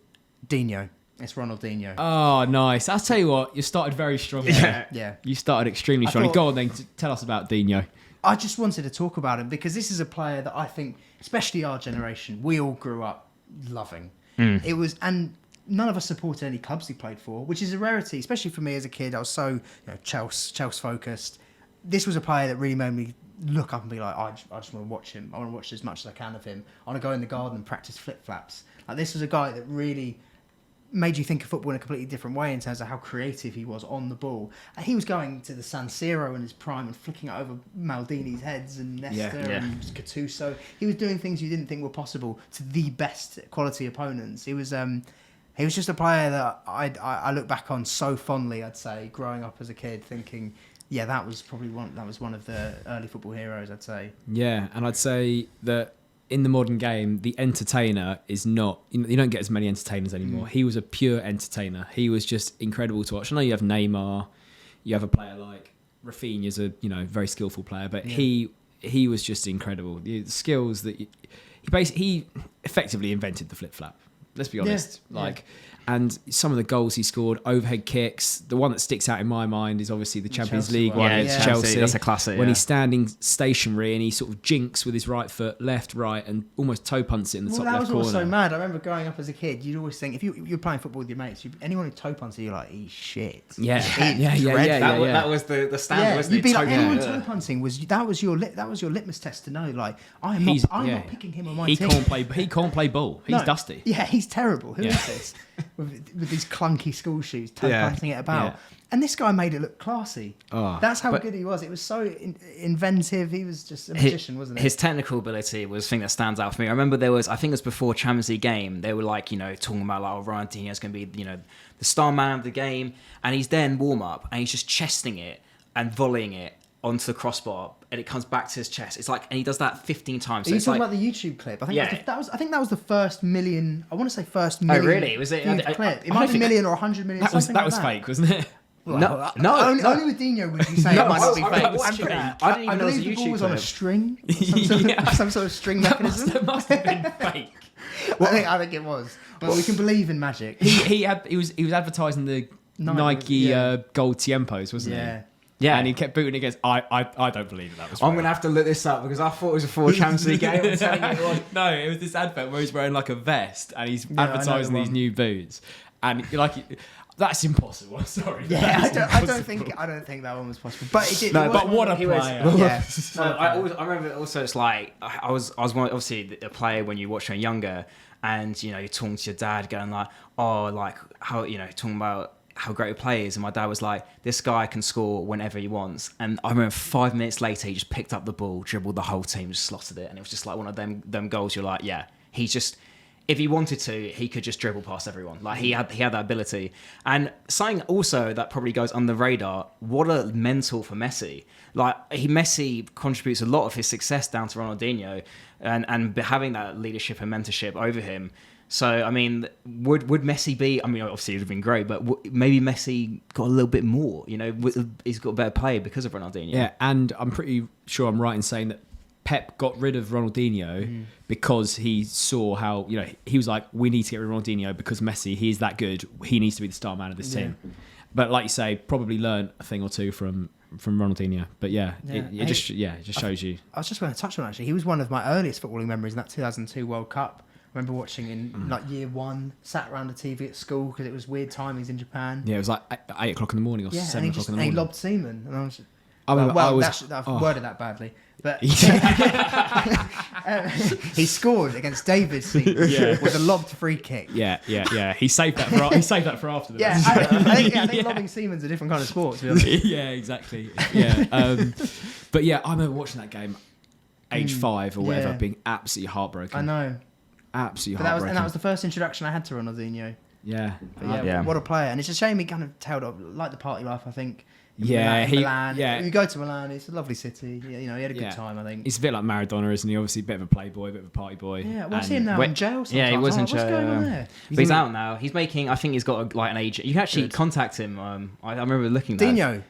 Dino. It's Ronaldinho. Oh, nice. I'll tell you what, you started very strong there. Yeah. You started extremely I strongly. thought- Go on then, tell us about Dino. I just wanted to talk about him because this is a player that I think, especially our generation, we all grew up loving. It was, and none of us supported any clubs he played for, which is a rarity, especially for me as a kid. I was so Chelsea focused. This was a player that really made me look up and be like, I just want to watch him. I want to watch as much as I can of him. I want to go in the garden and practice flip flaps. Like, this was a guy that really made you think of football in a completely different way in terms of how creative he was on the ball. And he was going to the San Siro in his prime and flicking it over Maldini's heads and Leicester Yeah. and Gattuso. He was doing things you didn't think were possible to the best quality opponents. He was just a player that I look back on so fondly, I'd say, growing up as a kid, thinking, yeah, that was one of the early football heroes, I'd say. Yeah, and I'd say that in the modern game, the entertainer is not... You don't get as many entertainers anymore. He was a pure entertainer. He was just incredible to watch. I know you have Neymar, you have a player like Rafinha's a very skillful player, but he was just incredible. The skills that... He effectively invented the flip-flap. Let's be honest. And some of the goals he scored, overhead kicks. The one that sticks out in my mind is obviously the Champions Chelsea League one. one Yeah, against yeah. Chelsea. That's a classic, When yeah. he's standing stationary and he sort of jinks with his right foot, left, right, and almost toe punts it in the Well, top that left was always corner. so mad. I remember growing up as a kid, you'd always think, if you're playing football with your mates, anyone who toe punts you, you're like, he's shit. Yeah, He's yeah, dreadful. That was the standard, Yeah, wasn't you'd it? be like, Toe- anyone yeah. toe punting that was your litmus test to know, like, I'm He's- not yeah. picking him on my He team. can't play ball. He's No. dusty. Yeah, he's terrible. Who is Yeah. this? With these clunky school shoes, toe Yeah. punting it about. Yeah. And this guy made it look classy. Oh, That's how but- good he was. It was so inventive. He was just a magician, wasn't he? His technical ability was the thing that stands out for me. I remember I think it was before Champions League game, they were like, talking about like, Ronaldinho's going to be, the star man of the game. And he's there in warm up and he's just chesting it and volleying it onto the crossbar and it comes back to his chest. It's like, and he does that 15 times. Are So you it's talking like, about the YouTube clip? I think Yeah. I think that was the first million. I want to say first million. really? Was it? viewed I- clip? It I might don't be think- million or 100 million. That was something that like was fake, wasn't it? Well, No, only with Dino would you say No, it might not be I fake. was watching that. I didn't even know it was a believe the ball YouTube was on a clip. string, Yeah. some sort of string mechanism. That must have been fake. I think it was, but we can believe in magic. He was advertising the Nike yeah. gold Tiempos, wasn't Yeah. he? Yeah. And he kept booting against. I don't believe that was. I'm real. going to have to look this up because I thought it was a full Champions League game. I'm telling you it was. No, it was this advert where he's wearing like a vest and he's I know advertising the these one. new boots, and that's impossible. I'm sorry. Yeah, That is I don't impossible. think that one was possible. But it did. No, it was But what a He was- player! Yeah. No, I remember also it's like I was one, obviously a player when you watch when younger and you're talking to your dad going like, oh, like how talking about how great a player is, and my dad was like, this guy can score whenever he wants. And I remember 5 minutes later he just picked up the ball, dribbled the whole team, just slotted it, and it was just like one of them goals. You're like, yeah, he's just, if he wanted to, he could just dribble past everyone. Like he had that ability. And something also that probably goes under the radar, what a mentor for Messi. Like Messi contributes a lot of his success down to Ronaldinho and having that leadership and mentorship over him. So, I mean, would Messi be... I mean, obviously it would have been great, but maybe Messi got a little bit more, he's got a better player because of Ronaldinho. Yeah, and I'm pretty sure I'm right in saying that Pep got rid of Ronaldinho because he saw how, he was like, we need to get rid of Ronaldinho because Messi, he's that good. He needs to be the star man of this team. But like you say, probably learned a thing or two from Ronaldinho. But it just shows you. I was just going to touch on it, actually. He was one of my earliest footballing memories in that 2002 World Cup remember watching in like year 1, sat around the TV at school because it was weird timings in Japan. Yeah, it was like 8 o'clock in the morning or Yeah, 7 o'clock in the and he morning. lobbed semen, and I was. I remember I've worded that badly, but he scored against David Seaman with a lobbed free kick. Yeah. He saved that for after the Yeah, I think lobbing semen's a different kind of sport, to be honest. Yeah, exactly. Yeah, but yeah, I remember watching that game, age 5 or whatever, being absolutely heartbroken. I know, Absolutely but heartbroken. that was the first introduction I had to Ronaldinho. Yeah. But what a player, and it's a shame he kind of tailed off, like the party life, I think. Milan. You go to Milan, it's a lovely city. You know, he had a good time, I think. He's a bit like Maradona, isn't he? Obviously, a bit of a playboy, a bit of a party boy. Yeah, well, I see him now in jail sometimes. Yeah, he was in jail. What's going on there? But he's out now. He's making, I think he's got an agent. You can actually contact him. I remember looking at Dino.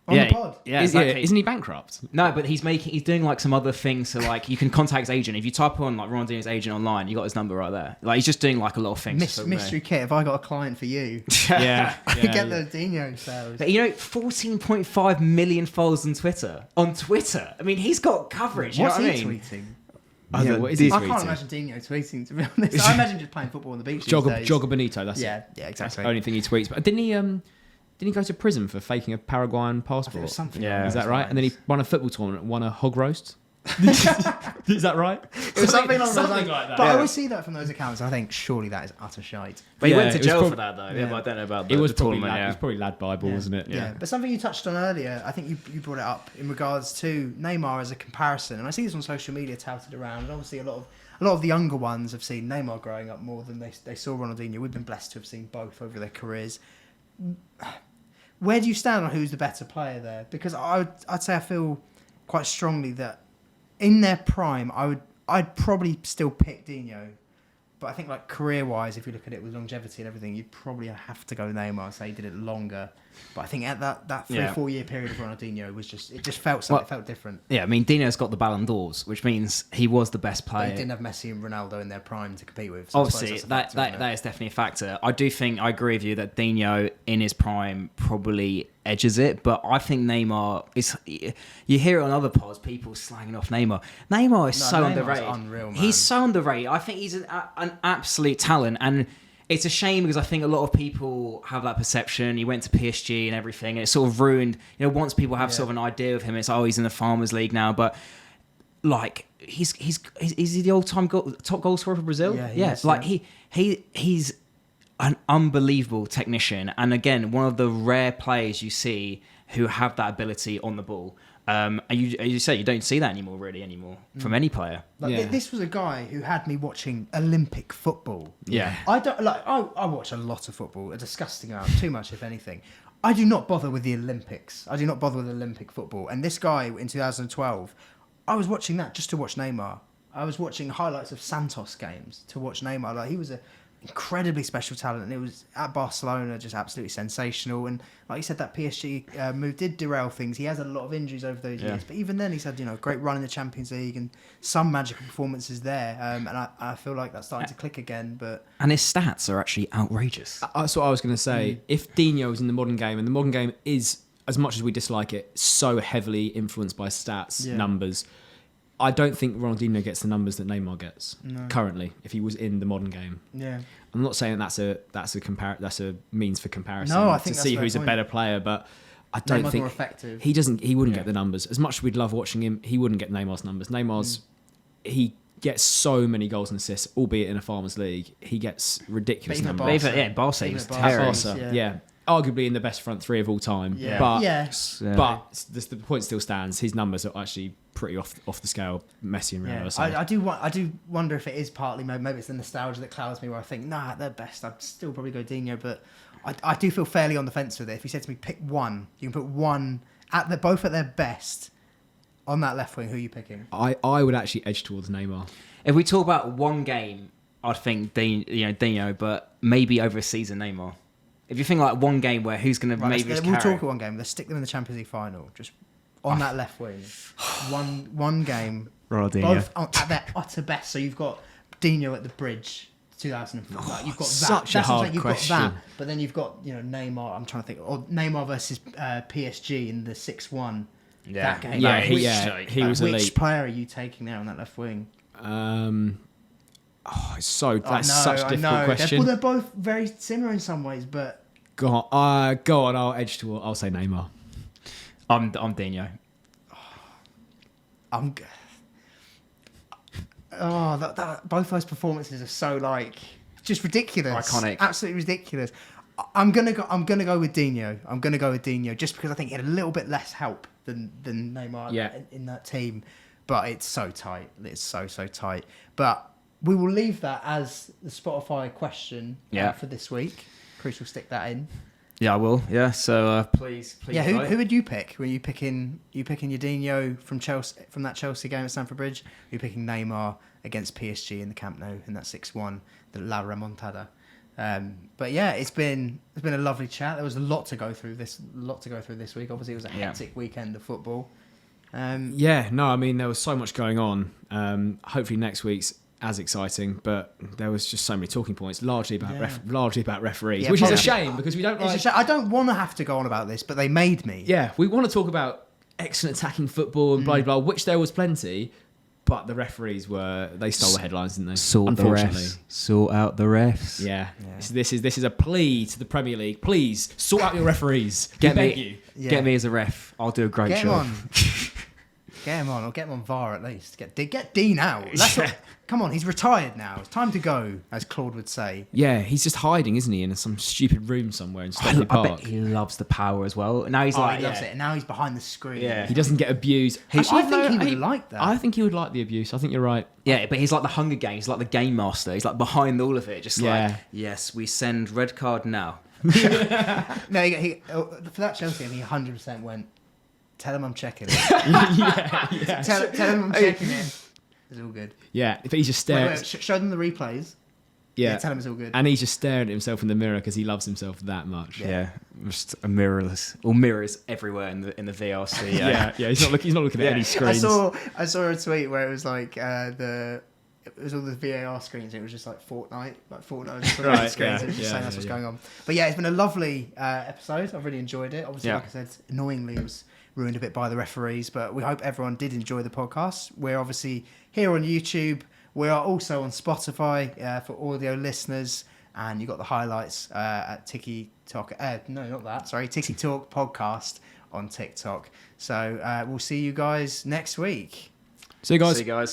On the pod. Yeah, exactly. Isn't he bankrupt? No, but he's doing like some other things. So like you can contact his agent. If you type on like Ronaldinho's agent online, you got his number right there. Like he's just doing like a lot of things. Mystery Kit, have I got a client for you? Get the Dino sales. But 14.5 million followers on Twitter. I mean, he's got coverage. What's you know he what I mean? tweeting? What is he I tweeting? can't imagine Dino tweeting, to be honest. I imagine just playing football on the beach these days. Jogger Bonito, that's it. Yeah, That's exactly. the only thing he tweets. But didn't he go to prison for faking a Paraguayan passport? It was something. Yeah. Is that right? And then he won a football tournament, won a hog roast. Is that right? It was something like that. But I always see that from those accounts. I think surely that is utter shite. But he went to it was jail for that though. Yeah, but I don't know about the, It was the probably tournament. lad, it was probably lad Bible, wasn't it? Yeah. But something you touched on earlier, I think you brought it up in regards to Neymar as a comparison, and I see this on social media touted around, and obviously a lot of the younger ones have seen Neymar growing up more than they saw Ronaldinho. We've been blessed to have seen both over their careers. Where do you stand on who's the better player there? Because I'd say I feel quite strongly that in their prime, I'd probably still pick Dino. But I think like career-wise, if you look at it with longevity and everything, you'd probably have to go Neymar. Say he did it longer. But I think at that 3-4 year period of Ronaldinho it just felt something. It felt different. Yeah, I mean Dino's got the Ballon d'Ors, which means he was the best player. But he didn't have Messi and Ronaldo in their prime to compete with. So obviously, that is definitely a factor. I do think I agree with you that Dino in his prime probably edges it, but I think Neymar is. You hear it on other pods, people slanging off Neymar. Neymar is so Neymar's underrated. Unreal, man. He's so underrated. I think he's an absolute talent, and it's a shame because I think a lot of people have that perception. He went to PSG and everything, and it sort of ruined. Once people have sort of an idea of him, it's he's in the Farmers League now, but like he's the all-time top goal scorer for Brazil. He's an unbelievable technician, and again, one of the rare players you see who have that ability on the ball. And you say you don't see that anymore from any player. This was a guy who had me watching Olympic football. Yeah. I watch a lot of football, a disgusting amount, too much if anything. I do not bother with the Olympics. I do not bother with Olympic football. And this guy in 2012, I was watching that just to watch Neymar. I was watching highlights of Santos games to watch Neymar. Like, he was a incredibly special talent, and it was at Barcelona just absolutely sensational. And like you said, that PSG move did derail things. He has a lot of injuries over those years, but even then he's had a great run in the Champions League and some magical performances there, and I feel like that's starting to click again. And his stats are actually outrageous. That's what I was going to say. If Dino was in the modern game, and the modern game is, as much as we dislike it, so heavily influenced by stats, numbers, I don't think Ronaldinho gets the numbers that Neymar gets currently. If he was in the modern game, I'm not saying that's a means for comparison. No, I think to see who's a better player, but I don't Neymar's think more effective. He wouldn't get the numbers. As much as we'd love watching him, he wouldn't get Neymar's numbers. He gets so many goals and assists, albeit in a Farmers League. He gets ridiculous numbers. Barca was terrible. Arguably in the best front three of all time. But the point still stands. His numbers are actually pretty off the scale. Messi and Ronaldo. I do wonder if it is partly maybe it's the nostalgia that clouds me, where I think they're best. I'd still probably go Dino, but I do feel fairly on the fence with it. If you said to me pick one, you can put one both at their best on that left wing. Who are you picking? I would actually edge towards Neymar. If we talk about one game, I'd think Dino, but maybe over a season Neymar. If you think like one game where who's going to we'll talk at one game. Let's stick them in the Champions League final, just on that left wing. One game. Ronaldinho. Both at their utter best. So you've got Dino at the bridge, 2004. You've got such a hard question. Got that, but then you've got Neymar. I'm trying to think. Or Neymar versus PSG in the 6-1. Yeah, that game. He was elite. Which player are you taking there on that left wing? It's such a difficult question. They're both very similar in some ways, but Go on. I'll say Neymar. I'm Dino. Both those performances are so just ridiculous, Iconic. absolutely ridiculous. I'm gonna go with Dino. I'm gonna go with Dino just because I think he had a little bit less help than Neymar in that team, but it's so tight. It's so tight. But we will leave that as the Spotify question for this week. Chris will stick that in. Yeah, I will. Yeah, so please. Yeah, vote. who would you pick? Were you picking your Dino from Chelsea, from that Chelsea game at Stamford Bridge? Were you picking Neymar against PSG in the Camp Nou in that 6-1, the La Remontada? But yeah, it's been a lovely chat. There was a lot to go through this week. Obviously, it was a hectic weekend of football. I mean, there was so much going on. Hopefully next week's as exciting, but there was just so many talking points, largely about referees, which is a shame because we don't. I don't want to have to go on about this, but they made me. Yeah, we want to talk about excellent attacking football and blah blah, which there was plenty, but the referees they stole the headlines, didn't they? Unfortunately, sort out the refs. Yeah. This is a plea to the Premier League. Please sort out your referees. Get me as a ref. I'll do a great job. Get him on, or get him on VAR at least. Get Dean out. Come on, he's retired now. It's time to go, as Claude would say. Yeah, he's just hiding, isn't he, in some stupid room somewhere in Stockley Park. I bet he loves the power as well. Now he's he loves it. And now he's behind the screen. Yeah. He doesn't get abused. I think he would like that. I think he would like the abuse. I think you're right. Yeah, but he's like the Hunger Games, like the game master. He's like behind all of it, just yes, we send red card now. No, for that Chelsea game, he 100% went, tell him I'm checking it. Tell him I'm checking it. It's all good. Yeah, but he's just staring. Wait, show them the replays. Yeah, tell him it's all good. And he's just staring at himself in the mirror because he loves himself that much. Yeah, just a mirrors everywhere in the VRC. Yeah. He's not looking at any screens. I saw a tweet where it was like it was all the VAR screens. It was just like Fortnite screens. It was just saying that's what's going on. But yeah, it's been a lovely episode. I've really enjoyed it. Obviously, like I said, annoyingly, it was ruined a bit by the referees, but we hope everyone did enjoy the podcast. We're obviously here on YouTube. We are also on Spotify for audio listeners, and you got the highlights at TikiTalk. No, not that. Sorry, TikiTalk podcast on TikTok. So we'll see you guys next week. See you guys.